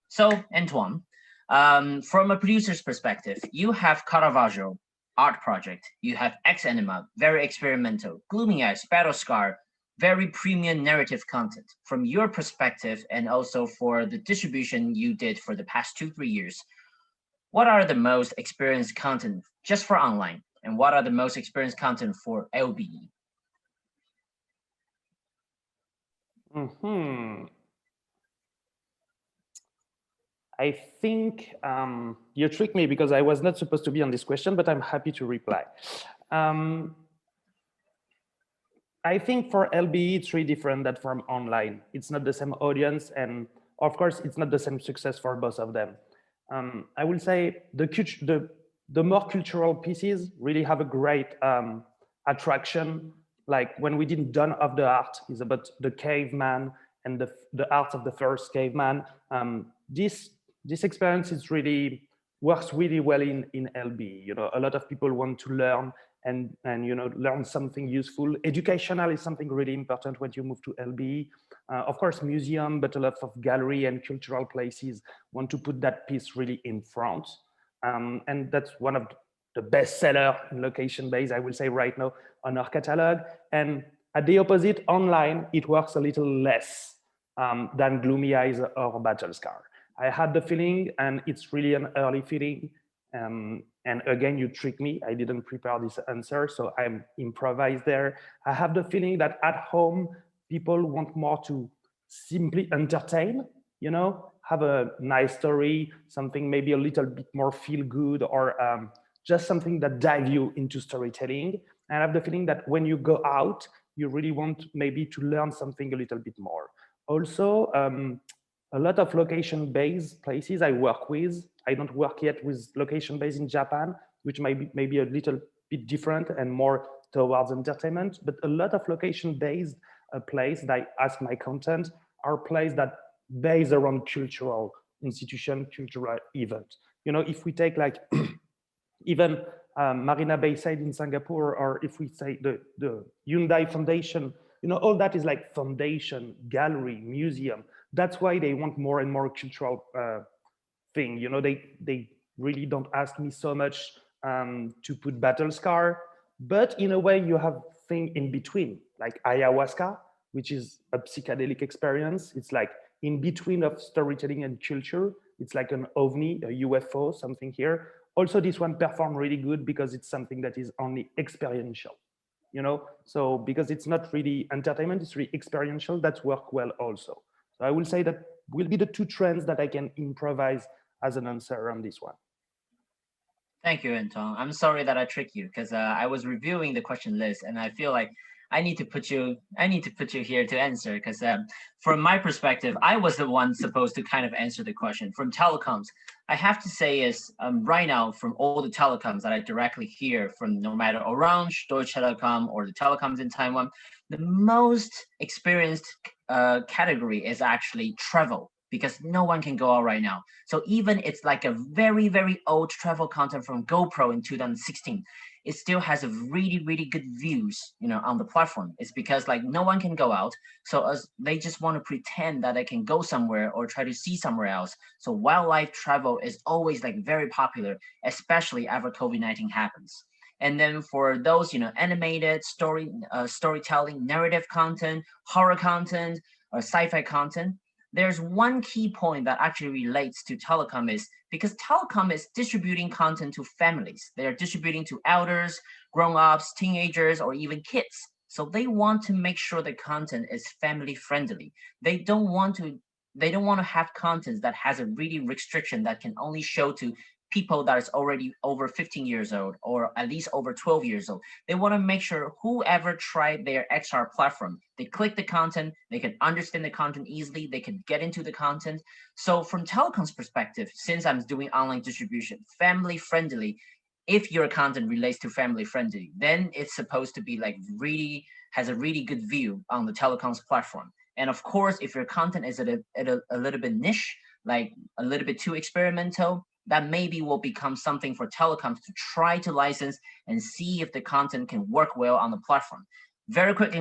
So Antoine, from a producer's perspective, you have Caravaggio art project, you have X Anima, very experimental, Gloomy Eyes, Battle Scar, very premium narrative content. From your perspective, and also for the distribution you did for the past 2-3 years, what are the most experienced content just for online? And what are the most experienced content for LBE? I think you tricked me because I was not supposed to be on this question, but I'm happy to reply. I think for LBE, it's really different than from online. It's not the same audience, and of course, it's not the same success for both of them. I will say the more cultural pieces really have a great attraction. Like when we did Dawn of the Art is about the caveman and the art of the first caveman. This experience is works really well in LBE. A lot of people want to learn and learn something useful. Educational is something really important when you move to LBE. Of course, museum, but a lot of gallery and cultural places want to put that piece really in front. And that's one of the best seller in location base, I will say right now on our catalog. And at the opposite, online, it works a little less than Gloomy Eyes or Battle Scar. I had the feeling, and it's really an early feeling. And again, you tricked me. I didn't prepare this answer, so I'm improvised there. I have the feeling that at home, people want more to simply entertain, have a nice story, something maybe a little bit more feel good, or just something that dive you into storytelling. And I have the feeling that when you go out, you really want maybe to learn something a little bit more. Also, a lot of location-based places I work with. I don't work yet with location-based in Japan, which might be a little bit different and more towards entertainment. But a lot of location-based places that I ask my content are places that based around cultural institution, cultural event. If we take like even Marina Bay Side in Singapore, or if we say the Hyundai Foundation, all that is like foundation, gallery, museum. That's why they want more and more cultural thing. They really don't ask me so much to put Battle Scar, but in a way you have thing in between, like ayahuasca, which is a psychedelic experience. It's like in between of storytelling and culture. It's like an ovni, a UFO, something here. Also, this one performed really good because it's something that is only experiential, you know? So because it's not really entertainment, it's really experiential, that's work well also. So I will say that will be the two trends that I can improvise as an answer on this one. Thank you, Antoine. I'm sorry that I tricked you because I was reviewing the question list and I feel like I need to put you here to answer because from my perspective, I was the one supposed to kind of answer the question. From telecoms, I have to say is right now from all the telecoms that I directly hear from, no matter Orange, Deutsche Telekom, or the telecoms in Taiwan, the most experienced category is actually travel, because no one can go out right now. So even it's like a very, very old travel content from GoPro in 2016, it still has a really, really good views, you know, on the platform. It's because like no one can go out. So as they just want to pretend that they can go somewhere or try to see somewhere else. So wildlife travel is always like very popular, especially after COVID-19 happens. And then for those, you know, animated storytelling, narrative content, horror content, or sci-fi content, there's one key point that actually relates to telecom is because telecom is distributing content to families. They are distributing to elders, grown-ups, teenagers, or even kids. So they want to make sure the content is family friendly. They don't want to have content that has a really restriction that can only show to people that is already over 15 years old or at least over 12 years old. They want to make sure whoever tried their XR platform, they click the content, they can understand the content easily, they can get into the content. So from telecom's perspective, since I'm doing online distribution, family friendly, if your content relates to family friendly, then it's supposed to be like really, has a really good view on the telecom's platform. And of course, if your content is at a little bit niche, like a little bit too experimental, that maybe will become something for telecoms to try to license and see if the content can work well on the platform. Very quick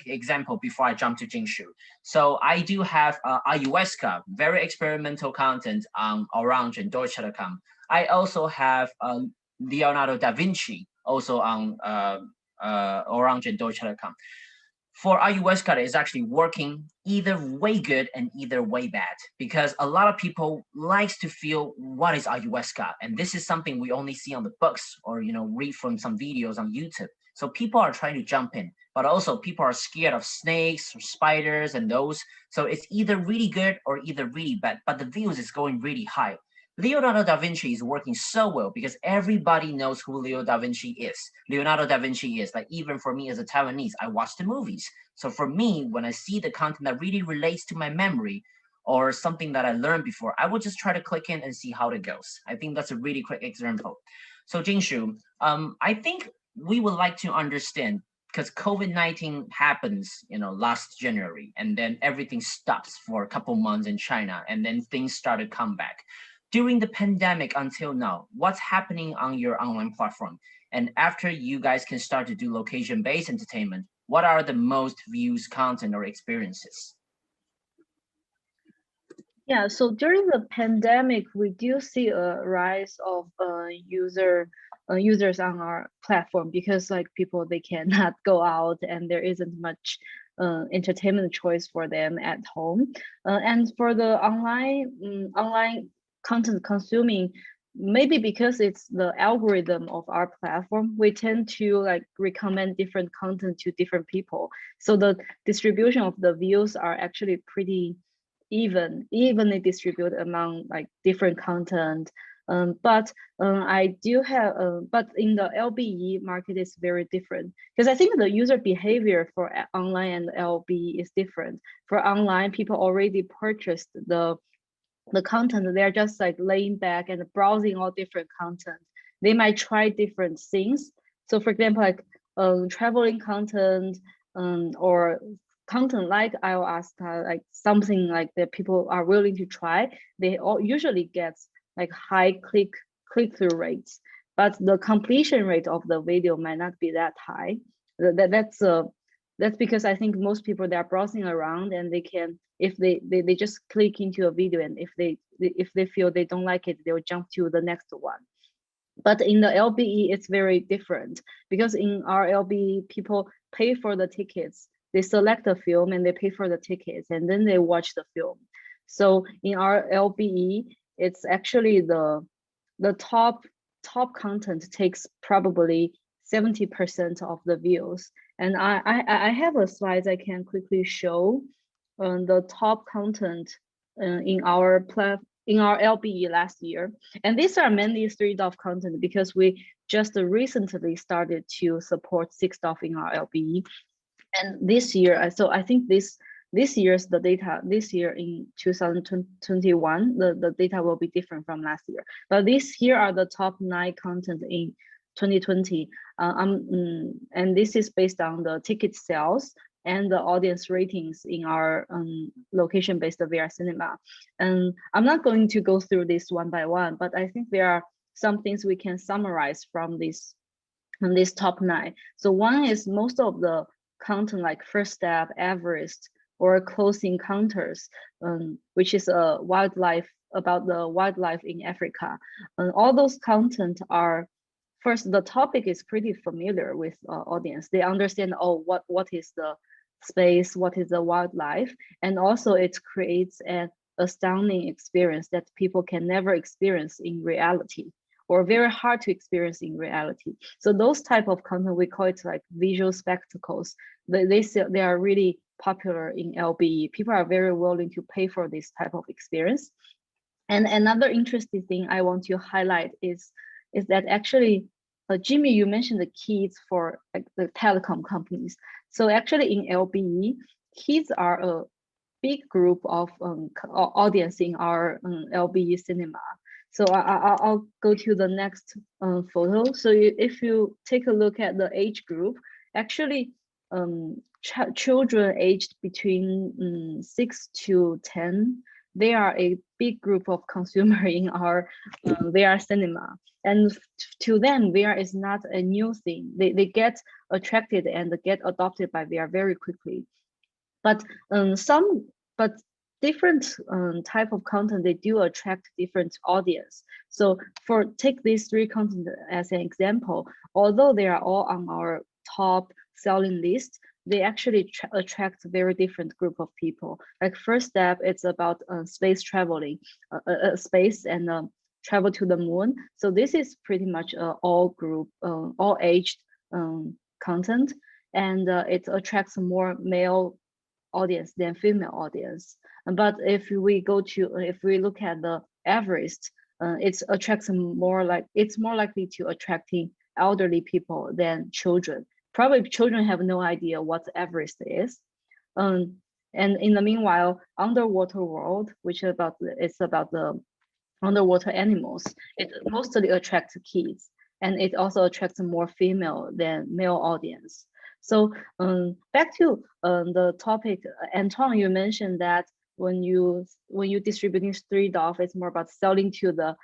example before I jump to Jingshu. So I do have Ayahuasca, very experimental content on Orange and Deutsche Telekom. I also have Leonardo da Vinci, also on Orange and Deutsche Telekom. For Ayahuasca, it's actually working either way good and either way bad, because a lot of people likes to feel what is Ayahuasca, and this is something we only see on the books or, you know, read from some videos on YouTube. So people are trying to jump in, but also people are scared of snakes or spiders and those. So it's either really good or either really bad, but the views is going really high. Leonardo da Vinci is working so well because everybody knows who Leonardo da Vinci is. Like, even for me as a Taiwanese, I watch the movies. So for me, when I see the content that really relates to my memory or something that I learned before, I would just try to click in and see how it goes. I think that's a really quick example. So Jingshu, I think we would like to understand, because COVID-19 happens, you know, last January, and then everything stops for a couple months in China, and then things started to come back. During the pandemic until now, what's happening on your online platform? And after you guys can start to do location-based entertainment, what are the most views content or experiences? Yeah, so during the pandemic, we do see a rise of users on our platform, because like people, they cannot go out and there isn't much entertainment choice for them at home. And for the online content consuming, maybe because it's the algorithm of our platform, we tend to like recommend different content to different people. So the distribution of the views are actually pretty evenly distributed among like different content. But I do have, but in the LBE market is very different, because I think the user behavior for online and LBE is different. For online, people already purchased the content. They're just like laying back and browsing all different content. They might try different things. So for example, like traveling content or content like ayahuasca, like something like that people are willing to try, they all usually get like high click-through rates, but the completion rate of the video might not be that high. That's because I think most people, they are browsing around and they can, if they just click into a video, and if they feel they don't like it, they'll jump to the next one. But in the LBE, it's very different, because in our LBE, people pay for the tickets. they select a film and they pay for the tickets and then they watch the film. So in our LBE, it's actually the top content takes probably 70% of the views. And I have a slide I can quickly show the top content in our LBE last year. And these are mainly 3DOF content because we just recently started to support 6DOF in our LBE. And this year, so I think this year's the data, this year in 2021, the data will be different from last year. But here are the top 9 content in 2020. And this is based on the ticket sales and the audience ratings in our location-based VR cinema. And I'm not going to go through this one by one, but I think there are some things we can summarize from this top 9. So one is most of the content like First Step, Everest, or Close Encounters, which is wildlife, about the wildlife in Africa. And all those content are, first, the topic is pretty familiar with audience. They understand, oh, what is the space, what is the wildlife, and also it creates an astounding experience that people can never experience in reality, or very hard to experience in reality. So those type of content, we call it like visual spectacles. They are really popular in LBE. People are very willing to pay for this type of experience. And another interesting thing I want to highlight is that actually, Jimmy, you mentioned the kids for like the telecom companies. So actually in LBE, kids are a big group of audience in our LBE cinema. So I'll go to the next photo. So if you take a look at the age group, actually children aged between 6 to 10, they are a big group of consumer in our VR cinema. And to them, VR is not a new thing. They get attracted and get adopted by VR very quickly. But different type of content, they do attract different audience. So take these 3 content as an example, although they are all on our top selling list, they actually attract a very different group of people. Like First Step, it's about space traveling, space and travel to the moon. So this is pretty much all group, all aged content, and it attracts more male audience than female audience. But if we look at the Everest, it attracts it's more likely to attracting elderly people than children. Probably children have no idea what Everest is. And in the meanwhile, Underwater World, which is about the underwater animals, it mostly attracts kids, and it also attracts more female than male audience. So back to the topic, Antoine, you mentioned that when you distributing 3DOF, it's more about selling to the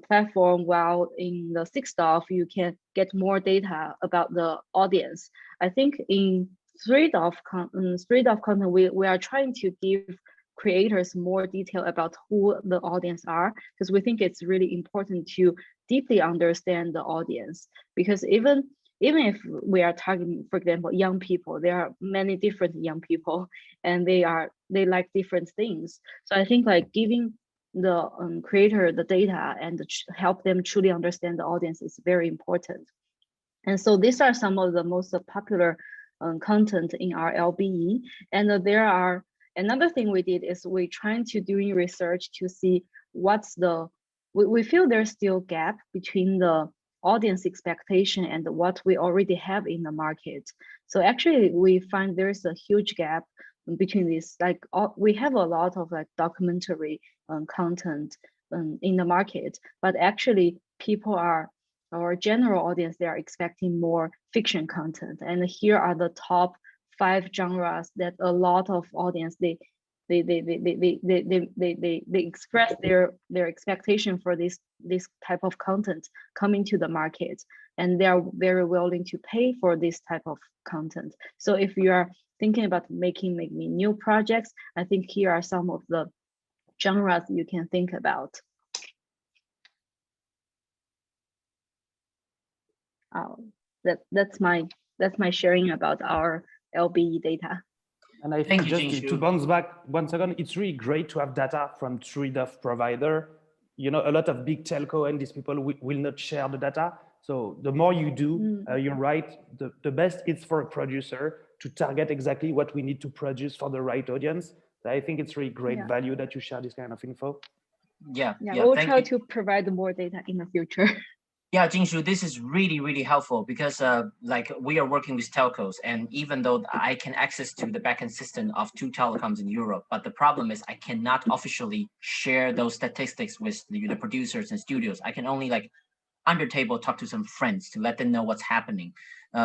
platform, while in the 6DOF, you can get more data about the audience. I think in 3DOF content, we are trying to give creators more detail about who the audience are, because we think it's really important to deeply understand the audience. Because even if we are targeting, for example, young people, there are many different young people, and they like different things. So I think like giving the creator the data and help them truly understand the audience is very important. And so these are some of the most popular content in our LBE. And there are another thing we did is we trying to doing research to see what's we feel there's still gap between the audience expectation and what we already have in the market. So actually we find there's a huge gap between this. Like we have a lot of like documentary content in the market, but actually people our general audience, they are expecting more fiction content. And here are the top 5 genres that a lot of audience they express their expectation for this type of content coming to the market, and they are very willing to pay for this type of content. So if you are thinking about making new projects, I think here are some of the genres you can think about. That's my sharing about our LBE data. And I Thank think you, just Jingshu. to bounce back once again, it's really great to have data from trade-off provider. You know, a lot of big telco and these people will not share the data. So the more you do, you're right, the best is for a producer to target exactly what we need to produce for the right audience. So I think it's really great value that you share this kind of info. Yeah, we'll thank try you. to provide more data in the future. Yeah, Jingshu, this is really, really helpful because like we are working with telcos, and even though I can access to the backend system of 2 telecoms in Europe, but the problem is I cannot officially share those statistics with the producers and studios. I can only like under table talk to some friends to let them know what's happening,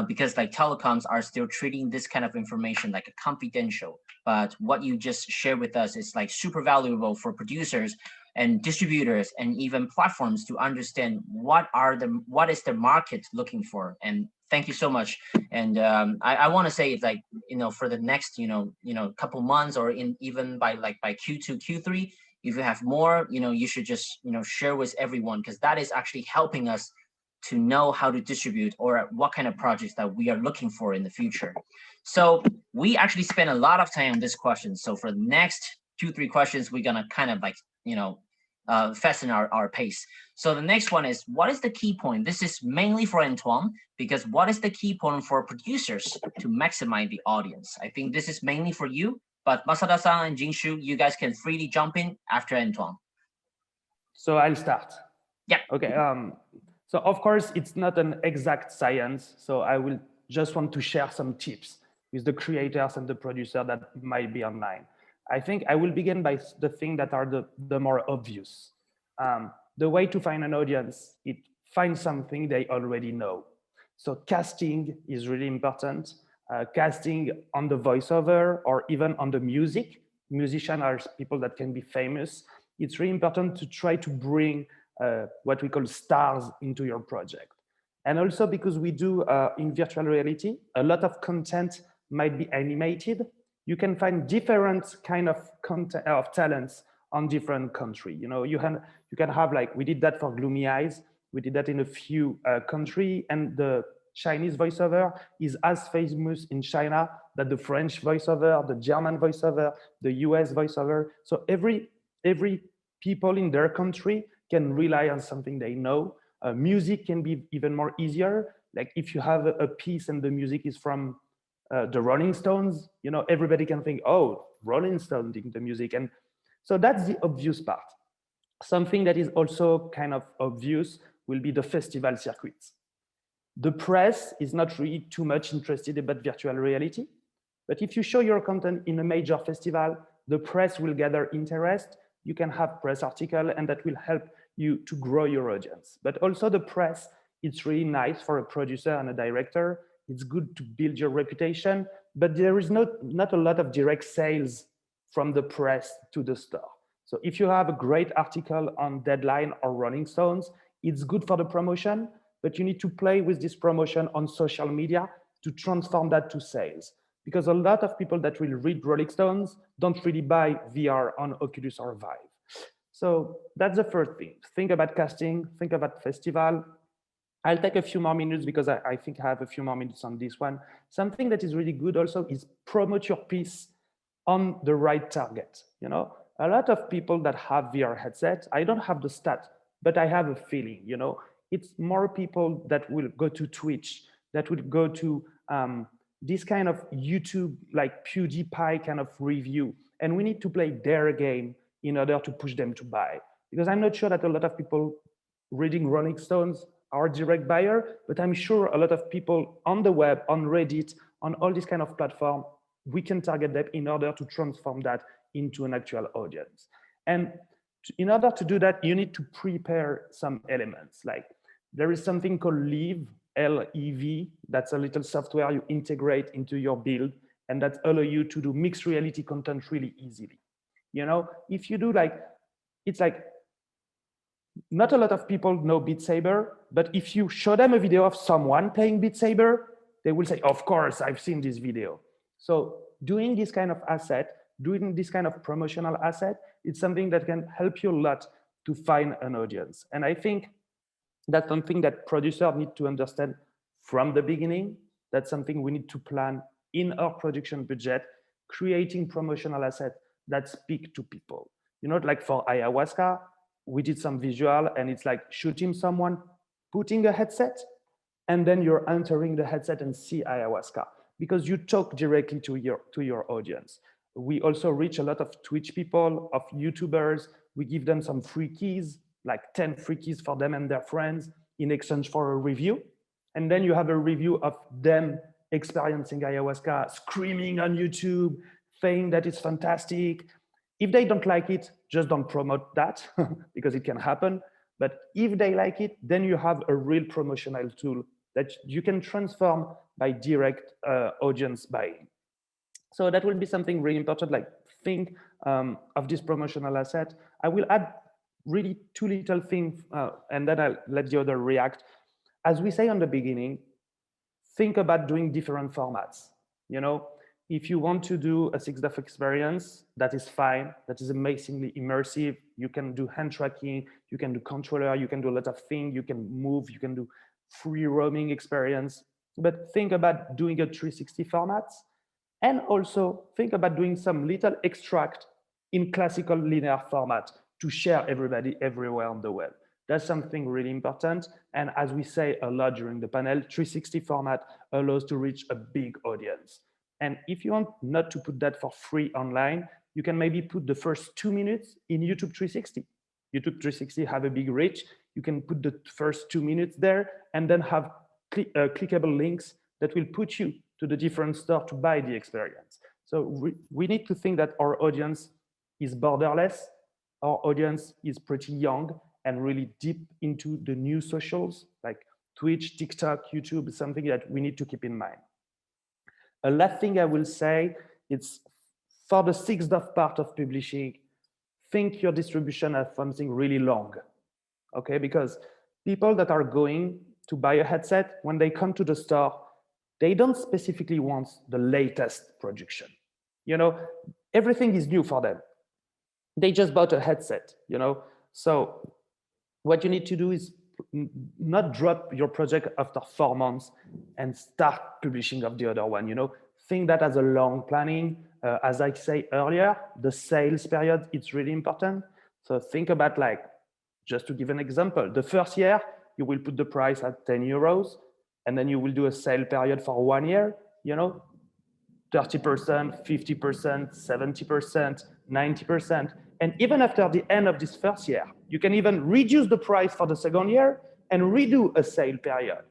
because like telecoms are still treating this kind of information like a confidential. But what you just shared with us is like super valuable for producers and distributors and even platforms to understand what is the market looking for. And thank you so much. And I want to say it's like, you know, for the next, couple months or even by Q2, Q3, if you have more, you should just, share with everyone, because that is actually helping us to know how to distribute or what kind of projects that we are looking for in the future. So we actually spent a lot of time on this question. So for the next 2-3 questions, we're gonna kind of like, fasten our pace. So the next one is, what is the key point? This is mainly for Antoine, because what is the key point for producers to maximize the audience? I think this is mainly for you, but Masada-san and Jingshu, you guys can freely jump in after Antoine. So I'll start. Yeah. Okay. So of course, it's not an exact science. So I will just want to share some tips with the creators and the producer that might be online. I think I will begin by the things that are the more obvious. The way to find an audience, it finds something they already know. So casting is really important. Casting on the voiceover or even on the music. Musicians are people that can be famous. It's really important to try to bring what we call stars into your project. And also because we do in virtual reality, a lot of content might be animated. You can find different kind of content of talents on different countries. You can have, like, we did that for Gloomy Eyes. We did that in a few countries, and the Chinese voiceover is as famous in China that the French voiceover, the German voiceover, the US voiceover. So every people in their country can rely on something they know. Music can be even more easier. Like if you have a piece and the music is from the Rolling Stones, everybody can think, oh, Rolling Stones did the music. And so that's the obvious part. Something that is also kind of obvious will be the festival circuits. The press is not really too much interested about virtual reality, but if you show your content in a major festival, the press will gather interest. You can have press article, and that will help you to grow your audience. But also the press, it's really nice for a producer and a director. It's good to build your reputation, but there is not a lot of direct sales from the press to the store. So if you have a great article on Deadline or Rolling Stones, it's good for the promotion, but you need to play with this promotion on social media to transform that to sales. Because a lot of people that will read Rolling Stones don't really buy VR on Oculus or VIVE. So that's the first thing. Think about casting, think about festival. I'll take a few more minutes because I think I have a few more minutes on this one. Something that is really good also is promote your piece on the right target. A lot of people that have VR headsets, I don't have the stat, but I have a feeling, it's more people that will go to Twitch, that will go to this kind of YouTube, like PewDiePie kind of review. And we need to play their game in order to push them to buy. Because I'm not sure that a lot of people reading Rolling Stones are direct buyer, but I'm sure a lot of people on the web, on Reddit, on all this kind of platform, we can target them in order to transform that into an actual audience. And in order to do that, you need to prepare some elements. Like there is something called Leave, L-E-V. That's a little software you integrate into your build, and that allow you to do mixed reality content really easily. If you do it's like, not a lot of people know Beat Saber, but if you show them a video of someone playing Beat Saber, they will say, of course, I've seen this video. So doing this kind of asset, doing this kind of promotional asset, it's something that can help you a lot to find an audience. And I think that's something that producers need to understand from the beginning. That's something we need to plan in our production budget, creating promotional assets that speak to people. You know, like for ayahuasca, we did some visual and it's like shooting someone, putting a headset, and then you're entering the headset and see ayahuasca because you talk directly to your audience. We also reach a lot of Twitch people, of YouTubers. We give them some free keys, like 10 free keys for them and their friends in exchange for a review. And then you have a review of them experiencing ayahuasca, screaming on YouTube, saying that it's fantastic. If they don't like it, just don't promote that because it can happen. But if they like it, then you have a real promotional tool that you can transform by direct audience buying. So that will be something really important, like think of this promotional asset. I will add really two little things and then I'll let the other react. As we say on the beginning, think about doing different formats. You know, if you want to do a 6 DAF experience, that is fine. That is amazingly immersive. You can do hand tracking, you can do controller, you can do a lot of things, you can move, you can do free roaming experience. But think about doing a 360 format. And also think about doing some little extract in classical linear format to share everybody everywhere on the web. That's something really important. And as we say a lot during the panel, 360 format allows to reach a big audience. And if you want not to put that for free online, you can maybe put the first 2 minutes in YouTube 360. YouTube 360 have a big reach. You can put the first 2 minutes there and then have clickable links that will put you to the different store to buy the experience. So we need to think that our audience is borderless. Our audience is pretty young and really deep into the new socials like Twitch, TikTok, YouTube is something that we need to keep in mind. A last thing I will say, it's for the 6 DAF part of publishing, think your distribution as something really long, okay? Because people that are going to buy a headset, when they come to the store, they don't specifically want the latest production. You know, everything is new for them. They just bought a headset, you know? So what you need to do is not drop your project after 4 months and start publishing of the other one, you know? Think that as a long planning. As I say earlier, the sales period, it's really important. So think about like, just to give an example, the first year, you will put the price at 10 euros, and then you will do a sale period for 1 year, you know, 30%, 50%, 70%, 90%. And even after the end of this first year, you can even reduce the price for the second year and redo a sale period.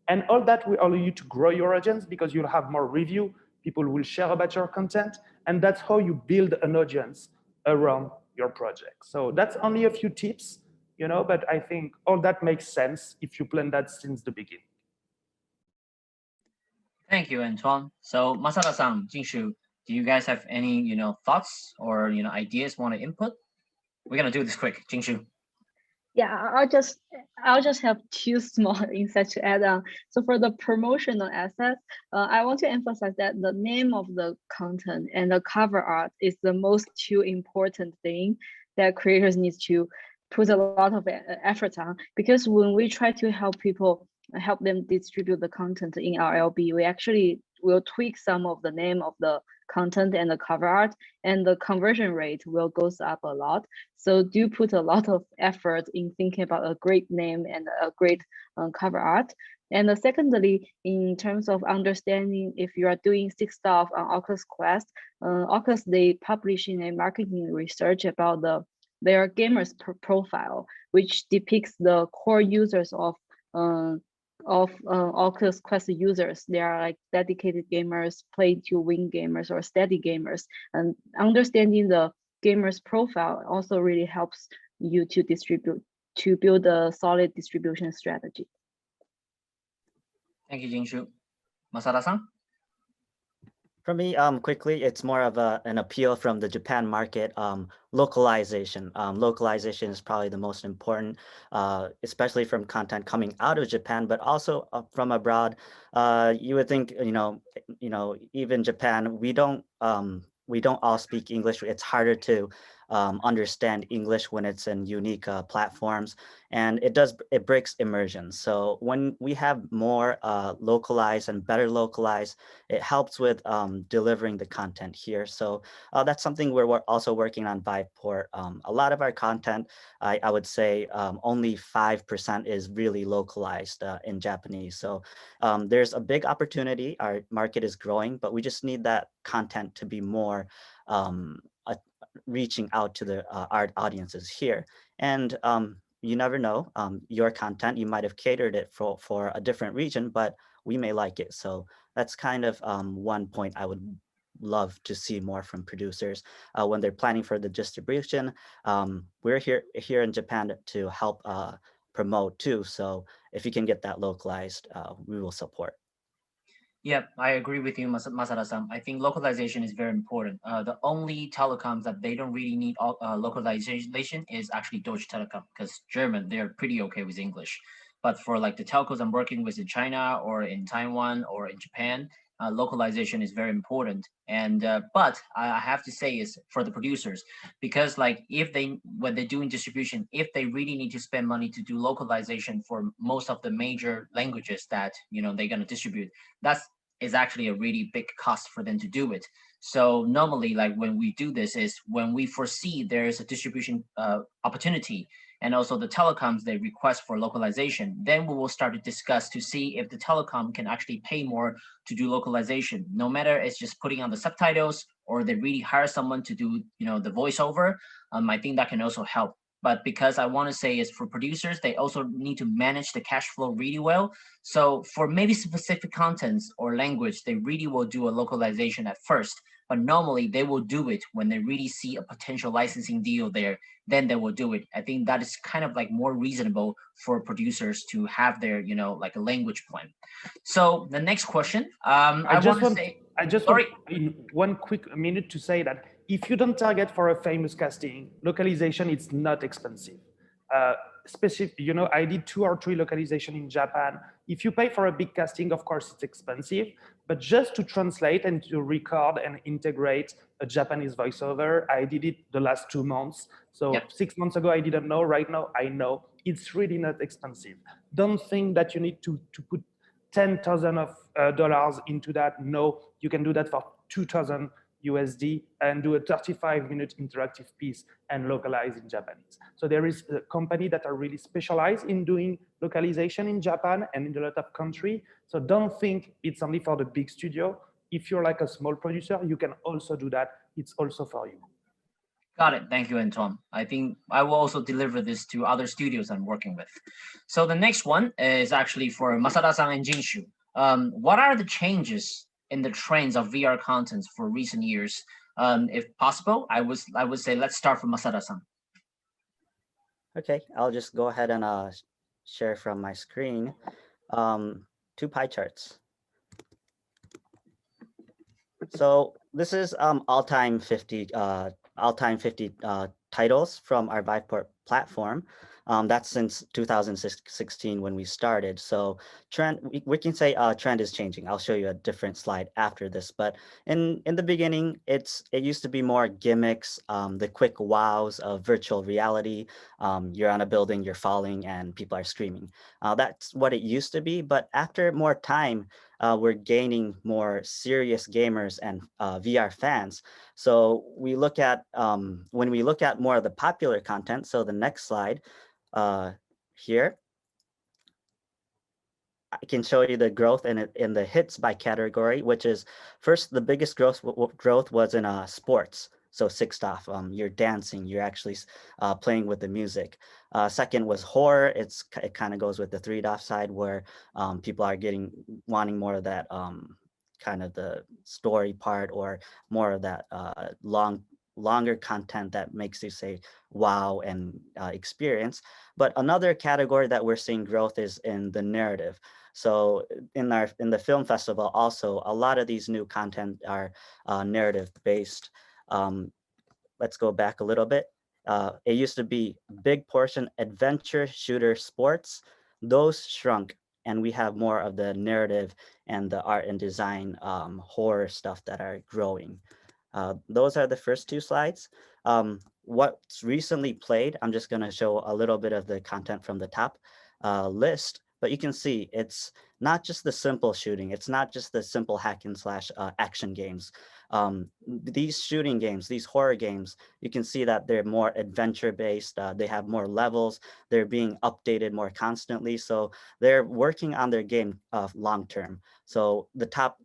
And all that will allow you to grow your audience because you'll have more review, people will share about your content, and that's how you build an audience around your project. So that's only a few tips, you know, but I think all that makes sense if you plan that since the beginning. Thank you, Antoine. So Masada-san, Jingshu, do you guys have any, thoughts or, ideas want to input? We're going to do this quick. Jingshu. Yeah, I'll just have 2 small insights to add on. So for the promotional assets, I want to emphasize that the name of the content and the cover art is the most 2 important thing that creators need to put a lot of effort on. Because when we try to help them distribute the content in our LB, we actually will tweak some of the name of the content and the cover art, and the conversion rate will goes up a lot. So do put a lot of effort in thinking about a great name and a great cover art. And secondly, in terms of understanding if you are doing 6 DAF on Oculus Quest, Oculus, they publishing a marketing research about their gamers profile, which depicts the core users of Oculus Quest users. They are like dedicated gamers, play to win gamers, or steady gamers. And understanding the gamers profile also really helps you to build a solid distribution strategy. Thank you, Jingshu. Masada-san? For me, quickly, it's more of an appeal from the Japan market. Localization. Localization is probably the most important, especially from content coming out of Japan, but also from abroad. You would think, even Japan, we don't all speak English. It's harder to understand English when it's in unique platforms, and it breaks immersion. So when we have more localized and better localized, it helps with delivering the content here. So that's something we're also working on VivePort. A lot of our content, I would say only 5% is really localized in Japanese. So there's a big opportunity. Our market is growing, but we just need that content to be more reaching out to the art audiences here. And you never know, your content, you might have catered it for a different region, but we may like it. So that's kind of one point I would love to see more from producers when they're planning for the distribution. We're here in Japan to help promote too. So if you can get that localized, we will support. Yep, I agree with you, Masada-san. I think localization is very important. The only telecoms that they don't really need localization is actually Deutsche Telekom, because German, they're pretty okay with English. But for like the telcos I'm working with in China or in Taiwan or in Japan, localization is very important. And but I have to say is for the producers, because like when they're doing distribution, if they really need to spend money to do localization for most of the major languages that they're gonna distribute, is actually a really big cost for them to do it. So normally, like when we do this, is when we foresee there is a distribution opportunity, and also the telecoms they request for localization, then we will start to discuss to see if the telecom can actually pay more to do localization. No matter it's just putting on the subtitles or they really hire someone to do the voiceover. I think that can also help. But because I want to say is for producers, they also need to manage the cash flow really well. So for maybe specific contents or language, they really will do a localization at first. But normally they will do it when they really see a potential licensing deal there, then they will do it. I think that is kind of like more reasonable for producers to have their, like a language plan. So the next question, I just want in one quick minute to say that if you don't target for a famous casting, localization is not expensive. I did 2 or 3 localization in Japan. If you pay for a big casting, of course it's expensive, but just to translate and to record and integrate a Japanese voiceover, I did it the last 2 months. So yep. 6 months ago, I didn't know. Right now, I know. It's really not expensive. Don't think that you need to put $10,000 into that. No, you can do that for 2,000 USD and do a 35-minute interactive piece and localize in Japanese. So there is a company that are really specialized in doing localization in Japan and in a lot of countries. So don't think it's only for the big studio. If you're like a small producer, you can also do that. It's also for you. Got it. Thank you, Antoine. I think I will also deliver this to other studios I'm working with. So the next one is actually for Masada-san and Jingshu. What are the changes in the trends of VR content for recent years? If possible, I would say let's start from Masada-san. Okay, I'll just go ahead and share from my screen 2 pie charts. So this is all-time 50 titles from our VivePort platform. That's since 2016 when we started. So trend, we can say trend is changing. I'll show you a different slide after this. But in the beginning, it used to be more gimmicks, the quick wows of virtual reality. You're on a building, you're falling, and people are screaming. That's what it used to be. But after more time, we're gaining more serious gamers and VR fans. So we look at, when we look at more of the popular content, so the next slide here, I can show you the growth in the hits by category, which is first, the biggest growth was in sports. So sixth off, you're dancing, you're actually playing with the music. Second was horror. It kind of goes with the 3 side where people are wanting more of that kind of the story part or more of that longer content that makes you say wow and experience. But another category that we're seeing growth is in the narrative. So in the film festival also, a lot of these new content are narrative based. Let's go back a little bit. It used to be big portion adventure, shooter, sports. Those shrunk, and we have more of the narrative and the art and design horror stuff that are growing. Those are the first 2 slides. what's recently played, I'm just going to show a little bit of the content from the top list, but you can see it's not just the simple shooting. It's not just the simple hack and slash action games. These shooting games, these horror games, you can see that they're more adventure based. They have more levels. They're being updated more constantly. So they're working on their game long term. So the top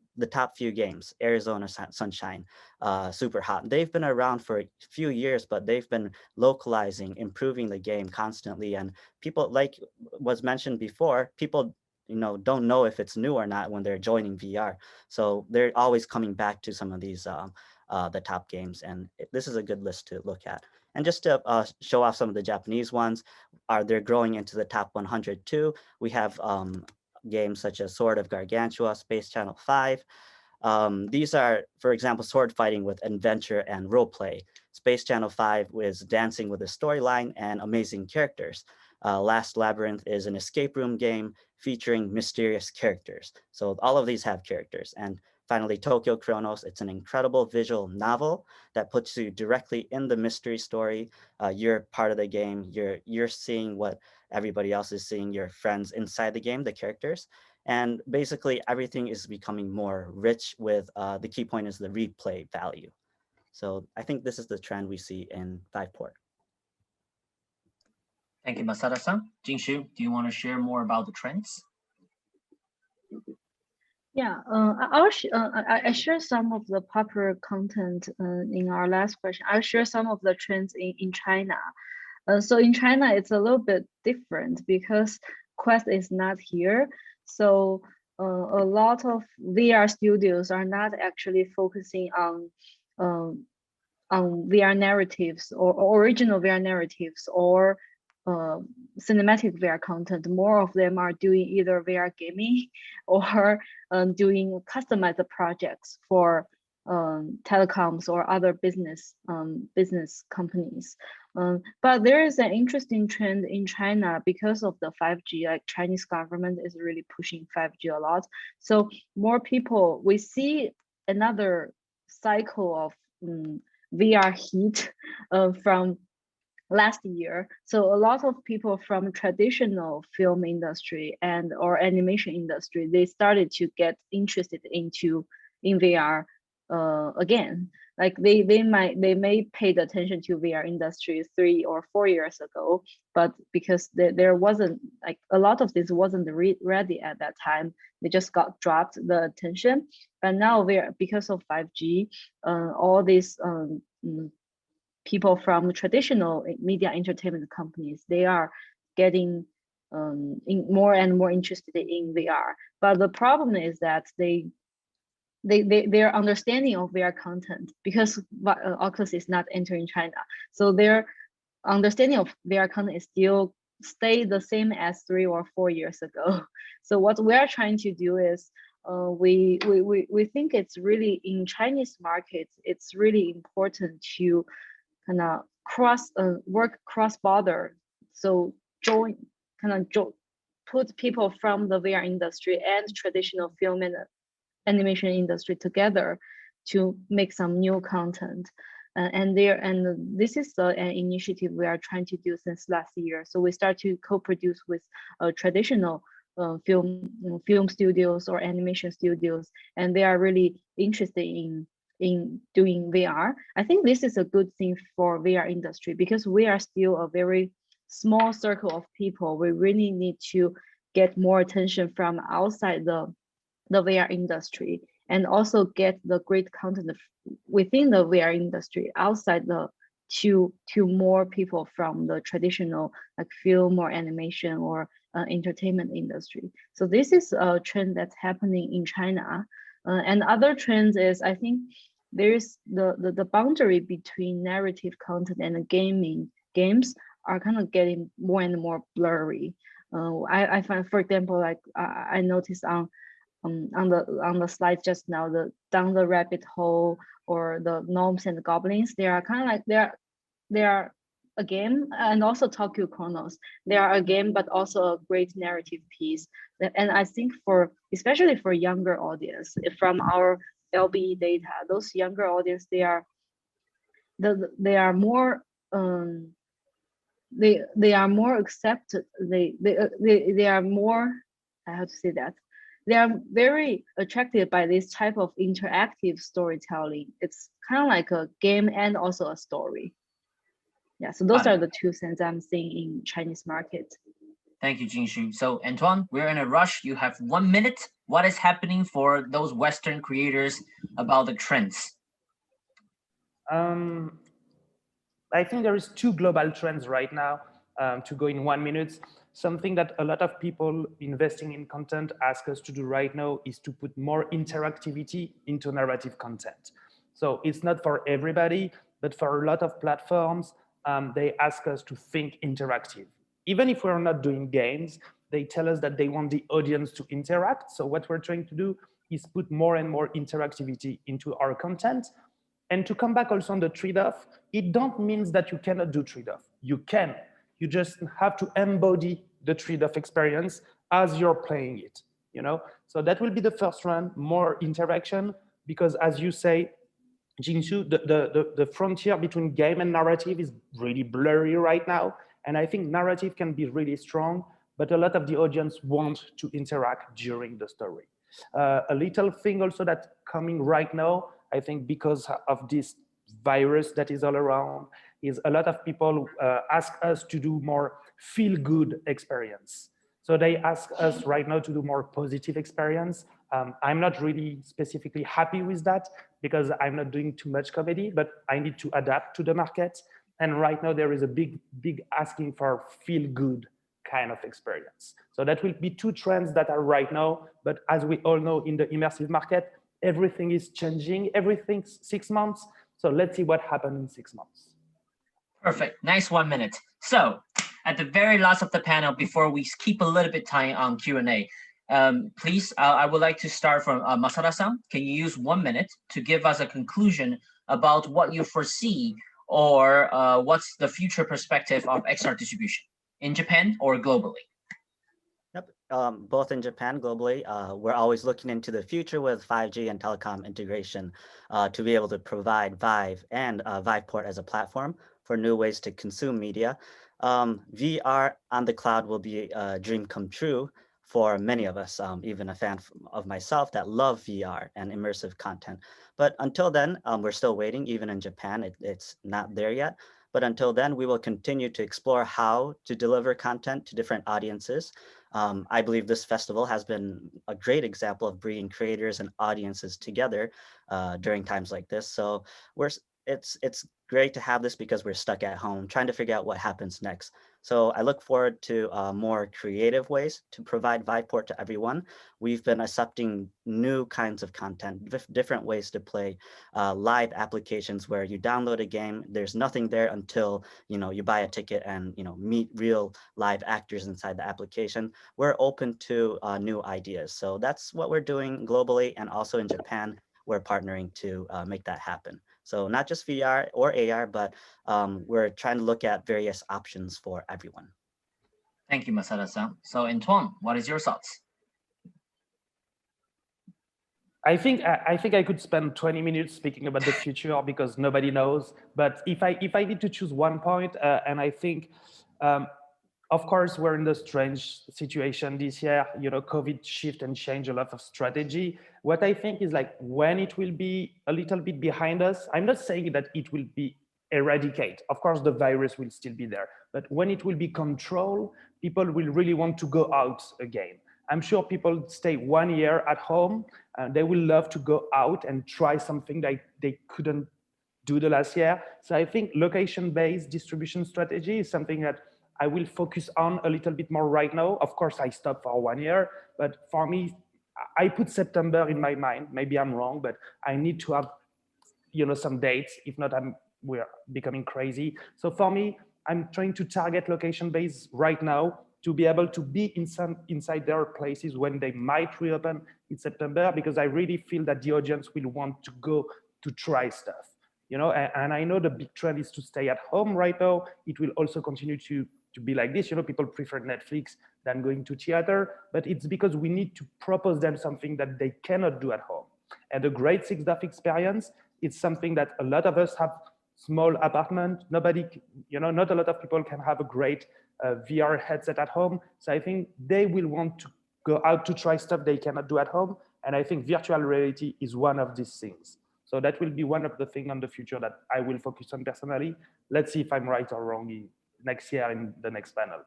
few games, Arizona Sunshine, Super Hot, they've been around for a few years, but they've been localizing, improving the game constantly. And people, like was mentioned before, people don't know if it's new or not when they're joining VR. So they're always coming back to some of these the top games, and this is a good list to look at. And just to show off some of the Japanese ones, they're growing into the top 100 too. We have games such as Sword of Gargantua, Space Channel 5. These are, for example, sword fighting with adventure and role play. Space Channel 5 is dancing with a storyline and amazing characters. Last Labyrinth is an escape room game featuring mysterious characters. So all of these have characters. And finally, Tokyo Chronos, it's an incredible visual novel that puts you directly in the mystery story. You're part of the game. You're seeing what everybody else is seeing, your friends inside the game, the characters. And basically everything is becoming more rich with, the key point is the replay value. So I think this is the trend we see in Viveport. Thank you, Masada-san. Jingshu, do you want to share more about the trends? Yeah, I share some of the popular content in our last question. I'll share some of the trends in China. So in China, it's a little bit different because Quest is not here. So a lot of VR studios are not actually focusing on VR narratives or original VR narratives or cinematic VR content. More of them are doing either VR gaming or doing customized projects for telecoms or other business companies. But there is an interesting trend in China because of the 5G. Like Chinese government is really pushing 5G a lot. So more people, we see another cycle of VR heat from last year. So a lot of people from traditional film industry and or animation industry, they started to get interested in VR again. Like they may paid attention to VR industry 3 or 4 years ago, but because there wasn't, like, a lot of this wasn't ready at that time, they just got dropped the attention. But now because of 5G, all these people from traditional media entertainment companies, they are getting more and more interested in VR. But the problem is that their understanding of VR content, because Oculus is not entering China, so their understanding of VR content is still stay the same as 3 or 4 years ago. So what we are trying to do is we think it's really in Chinese markets, it's really important to kind of work cross border. So put people from the VR industry and traditional film and animation industry together to make some new content. And this is an initiative we are trying to do since last year. So we start to co-produce with traditional film studios or animation studios, and they are really interested in doing VR. I think this is a good thing for VR industry because we are still a very small circle of people. We really need to get more attention from outside the VR industry, and also get the great content within the VR industry outside to more people from the traditional like film or animation or entertainment industry. So this is a trend that's happening in China. And other trends is, I think there's the boundary between narrative content and games are kind of getting more and more blurry. I find, for example, like I noticed on the slide just now, the Down the Rabbit Hole or the Gnomes and the Goblins, they are kind of like they are a game, and also Tokyo Chronos, they are a game but also a great narrative piece. And I think especially for younger audience, from our LBE data, those younger audience, they are more they are more accepted. They are more, I have to say that they are very attracted by this type of interactive storytelling. It's kind of like a game and also a story. Yeah, so those are the two things I'm seeing in Chinese market. Thank you, Jingshu. So Antoine, we're in a rush. You have 1 minute. What is happening for those Western creators about the trends? I think there is two global trends right now to go in 1 minute. Something that a lot of people investing in content ask us to do right now is to put more interactivity into narrative content. So it's not for everybody, but for a lot of platforms, they ask us to think interactive. Even if we're not doing games, they tell us that they want the audience to interact. So what we're trying to do is put more and more interactivity into our content. And to come back also on the trade-off, it don't mean that you cannot do trade-off. You can. You just have to embody the trade-off experience as you're playing it. So that will be the first one, more interaction, because as you say, Jingshu, the frontier between game and narrative is really blurry right now. And I think narrative can be really strong, but a lot of the audience want to interact during the story. A little thing also that's coming right now, I think because of this virus that is all around, is a lot of people ask us to do more feel-good experience. So they ask us right now to do more positive experience. I'm not really specifically happy with that because I'm not doing too much comedy, but I need to adapt to the market. And right now there is a big asking for feel-good kind of experience. So that will be two trends that are right now, but as we all know in the immersive market, everything is changing, everything's 6 months. So let's see what happens in 6 months. Perfect, nice 1 minute. So at the very last of the panel, before we keep a little bit time on Q&A, please, I would like to start from Masada-san. Can you use 1 minute to give us a conclusion about what you foresee or what's the future perspective of XR distribution in Japan or globally? Yep, both in Japan, globally, we're always looking into the future with 5G and telecom integration to be able to provide VIVE and VivePort as a platform for new ways to consume media. VR on the cloud will be a dream come true for many of us, even a fan of myself that love VR and immersive content. But until then, we're still waiting. Even in Japan, it's not there yet. But until then, we will continue to explore how to deliver content to different audiences. I believe this festival has been a great example of bringing creators and audiences together during times like this. So it's great to have this because we're stuck at home trying to figure out what happens next. So I look forward to more creative ways to provide VivePort to everyone. We've been accepting new kinds of content, different ways to play, live applications where you download a game, there's nothing there until you buy a ticket and meet real live actors inside the application. We're open to new ideas. So that's what we're doing globally, and also in Japan, we're partnering to make that happen. So not just VR or AR, but we're trying to look at various options for everyone. Thank you, Masada-san. So Antoine, what is your thoughts? I think I could spend 20 minutes speaking about the future because nobody knows. But if I need to choose one point, and I think, of course, we're in the strange situation this year. COVID shift and change a lot of strategy. What I think is like when it will be a little bit behind us, I'm not saying that it will be eradicated. Of course, the virus will still be there. But when it will be controlled, people will really want to go out again. I'm sure people stay 1 year at home. They will love to go out and try something that they couldn't do the last year. So I think location-based distribution strategy is something that I will focus on a little bit more right now. Of course, I stopped for 1 year, but for me, I put September in my mind. Maybe I'm wrong, but I need to have, some dates. If not, we're becoming crazy. So for me, I'm trying to target location-based right now to be able to be inside their places when they might reopen in September, because I really feel that the audience will want to go to try stuff. And I know the big trend is to stay at home right now. It will also continue to be like this. People prefer Netflix than going to theater, but it's because we need to propose them something that they cannot do at home. And the great 6DAF experience, it's something that a lot of us have small apartment. Nobody, not a lot of people can have a great VR headset at home. So I think they will want to go out to try stuff they cannot do at home. And I think virtual reality is one of these things. So that will be one of the things on the future that I will focus on personally. Let's see if I'm right or wrong next year in the next panel.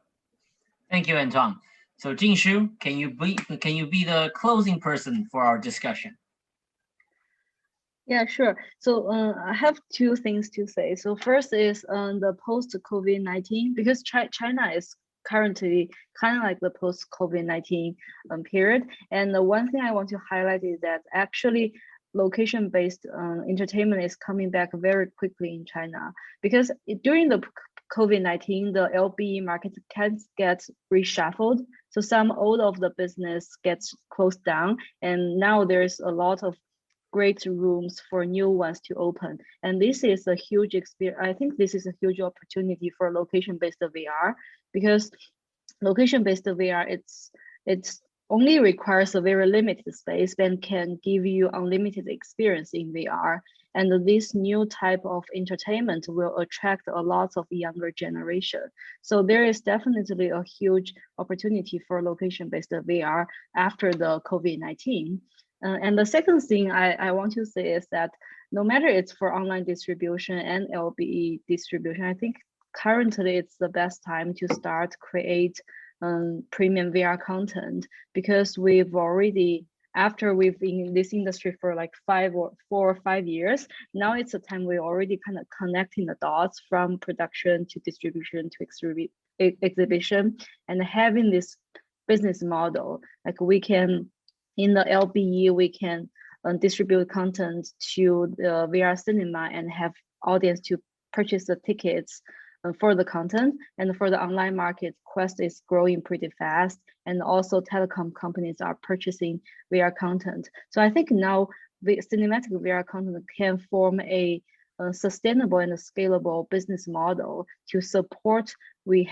Thank you, Antoine. So Jingshu, can you be the closing person for our discussion? Yeah, sure. So I have two things to say. So first is the post-COVID-19, because China is currently kind of like the post-COVID-19 period. And the one thing I want to highlight is that actually location-based entertainment is coming back very quickly in China, because during the COVID-19, the LBE market can get reshuffled. So some old of the business gets closed down, and now there's a lot of great rooms for new ones to open. And this is a huge experience. I think this is a huge opportunity for location-based VR, because location-based VR, it's only requires a very limited space and can give you unlimited experience in VR. And this new type of entertainment will attract a lot of younger generation. So there is definitely a huge opportunity for location-based VR after the COVID-19. And the second thing I want to say is that no matter it's for online distribution and LBE distribution, I think currently it's the best time to start create premium VR content, because we've already, after we've been in this industry for like 4 or 5 years, now it's a time we're already kind of connecting the dots from production to distribution to exhibition, and having this business model, like we can, in the LBE, we can distribute content to the VR cinema and have audience to purchase the tickets for the content. And for the online market, Quest is growing pretty fast, and also telecom companies are purchasing VR content. So I think now the cinematic VR content can form a sustainable and a scalable business model to support we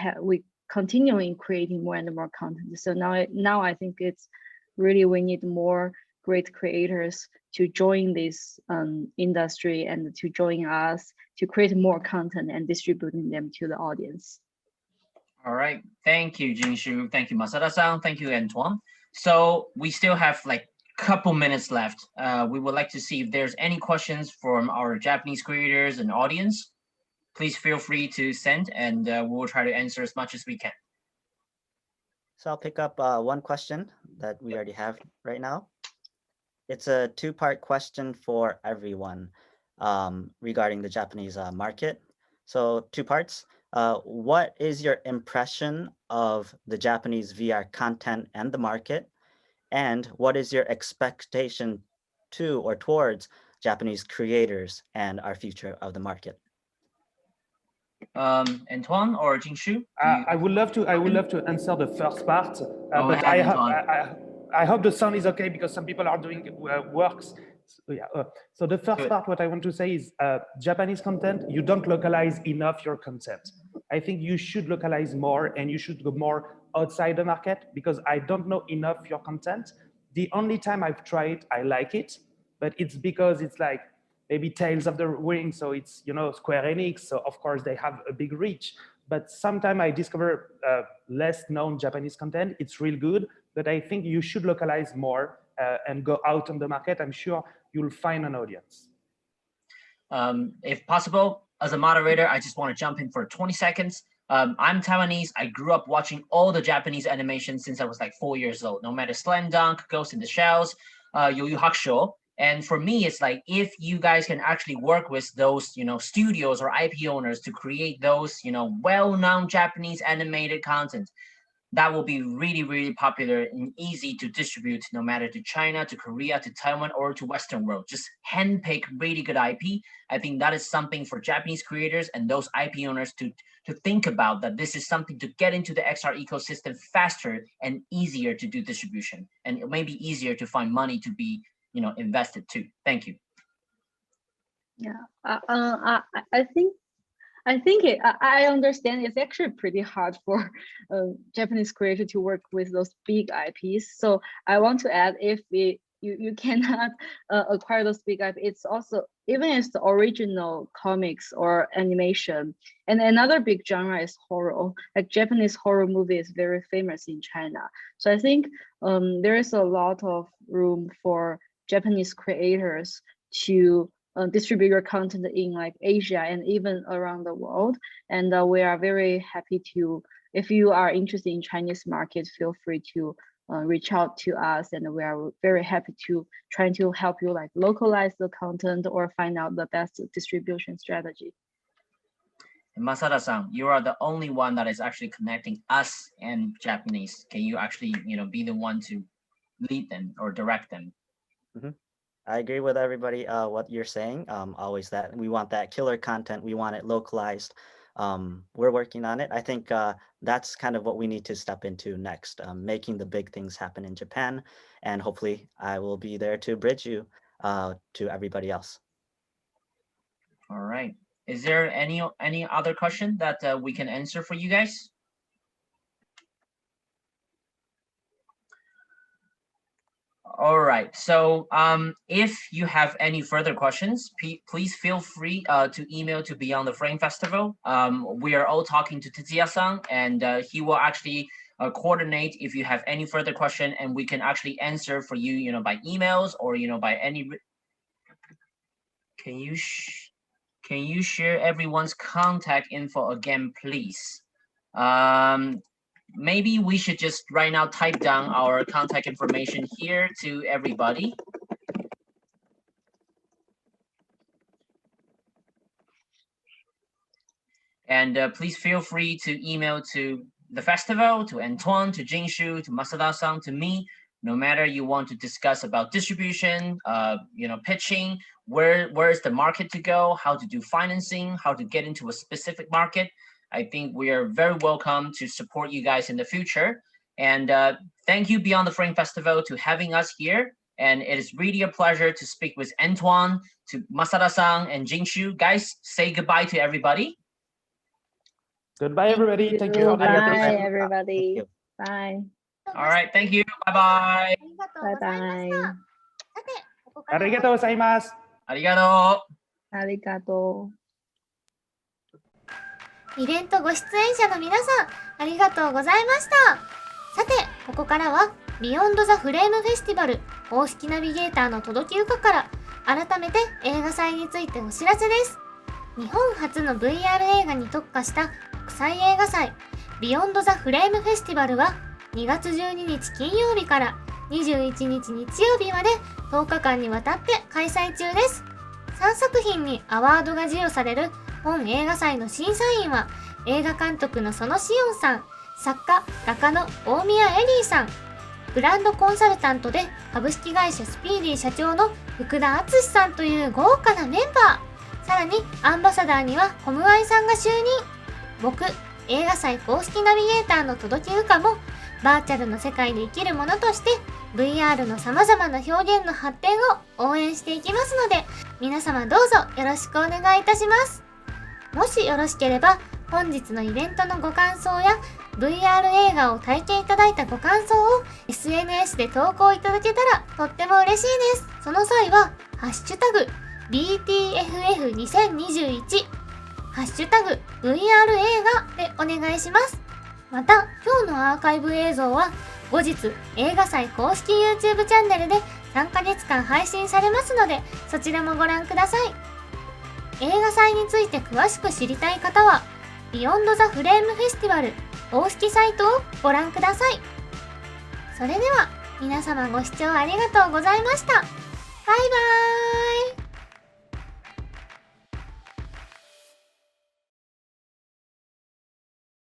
continuing creating more and more content. So now I think it's really, we need more great creators to join this industry and to join us to create more content and distributing them to the audience. All right, thank you, Jingshu. Thank you, Masada-san. Thank you, Antoine. So we still have like a couple minutes left. We would like to see if there's any questions from our Japanese creators and audience. Please feel free to send, and we'll try to answer as much as we can. So I'll pick up one question that we already have right now. It's a two-part question for everyone regarding the Japanese market. So 2 parts. What is your impression of the Japanese VR content and the market? And what is your expectation to or towards Japanese creators and our future of the market? Antoine or Jingshu? I would love to answer the first part, but I hope the sound is okay, because some people are doing works. So the first part, what I want to say is Japanese content, you don't localize enough your content. I think you should localize more, and you should go more outside the market, because I don't know enough your content. The only time I've tried, I like it, but it's because it's like maybe Tales of the Ring, so it's, Square Enix, so of course they have a big reach. But sometimes I discover less known Japanese content. It's real good, but I think you should localize more and go out on the market. I'm sure you'll find an audience. If possible, as a moderator, I just want to jump in for 20 seconds. I'm Taiwanese. I grew up watching all the Japanese animation since I was like 4 years old, no matter Slam Dunk, Ghost in the Shells, Yu Yu Hakusho. And for me, it's like, if you guys can actually work with those, studios or IP owners to create those, well-known Japanese animated content, that will be really, really popular and easy to distribute, no matter to China, to Korea, to Taiwan, or to Western world. Just handpick really good IP. I think that is something for Japanese creators and those IP owners to think about, that this is something to get into the XR ecosystem faster and easier to do distribution, and it may be easier to find money to be invested too. Thank you. Yeah, I understand it's actually pretty hard for Japanese creator to work with those big IPs. So I want to add, if you cannot acquire those big IP. It's also, even it's the original comics or animation. And another big genre is horror. Like Japanese horror movie is very famous in China. So I think there is a lot of room for Japanese creators to distribute your content in like Asia and even around the world. And we are very happy to, if you are interested in Chinese market, feel free to reach out to us, and we are very happy to try to help you like localize the content or find out the best distribution strategy. Masada-san, you are the only one that is actually connecting us and Japanese. Can you actually, be the one to lead them or direct them? I agree with everybody, what you're saying. Always that we want that killer content. We want it localized. We're working on it. I think that's kind of what we need to step into next, making the big things happen in Japan. And hopefully I will be there to bridge you to everybody else. All right. Is there any other question that we can answer for you guys? All right, so if you have any further questions, please feel free to email to Beyond the Frame Festival. We are all talking to Tetsuya-san, and he will actually coordinate if you have any further question, and we can actually answer for you, by emails or by any. Can you share everyone's contact info again, please? Maybe we should just right now type down our contact information here to everybody. And please feel free to email to the festival, to Antoine, to Jingshu, to Masada-san, to me, no matter you want to discuss about distribution, pitching, where is the market to go, how to do financing, how to get into a specific market. I think we are very welcome to support you guys in the future. And thank you Beyond the Frame Festival to having us here. And it is really a pleasure to speak with Antoine, to Masada-san and Jingshu. Guys, say goodbye to everybody. Goodbye, everybody. Thank you. Bye, everybody. Bye. All right, thank you. Bye-bye. Bye-bye. ありがとうございます。ありがとう。ありがとう。イベントご出演者の皆さん、ありがとうございました。さて、ここからはビヨンドザフレームフェスティバル公式ナビゲーターの届きゆかから改めて映画祭についてお知らせです。日本初の VR 映画に特化した国際映画祭ビヨンドザフレームフェスティバルは2月12日金曜日から21日日曜日まで10日間にわたって開催中です。3作品にアワードが授与される本映画祭の審査員は映画監督の園志音さん、作家・画家の大宮エリーさん、ブランドコンサルタントで株式会社スピーディ社長の福田敦さんという豪華なメンバー。さらにアンバサダーにはコムアイさんが就任。僕、映画祭公式ナビゲーターの届きゆかもバーチャルの世界で生きる者として VR の様々な表現の発展を応援していきますので、皆様どうぞよろしくお願いいたします。もしよろしければ本日のイベントのご感想や VR 映画を体験いただいたご感想を SNS で投稿いただけたらとっても嬉しいです。その際はハッシュタグ BTFF2021 ハッシュタグ VR 映画でお願いします。また今日のアーカイブ映像は後日映画祭公式 YouTube チャンネルで3ヶ月間配信されますので、そちらもご覧ください。映画祭について詳しく知りたい方はビヨンドザフレームフェスティバル公式サイトをご覧ください。それでは皆様ご視聴ありがとうございました。バイバーイ。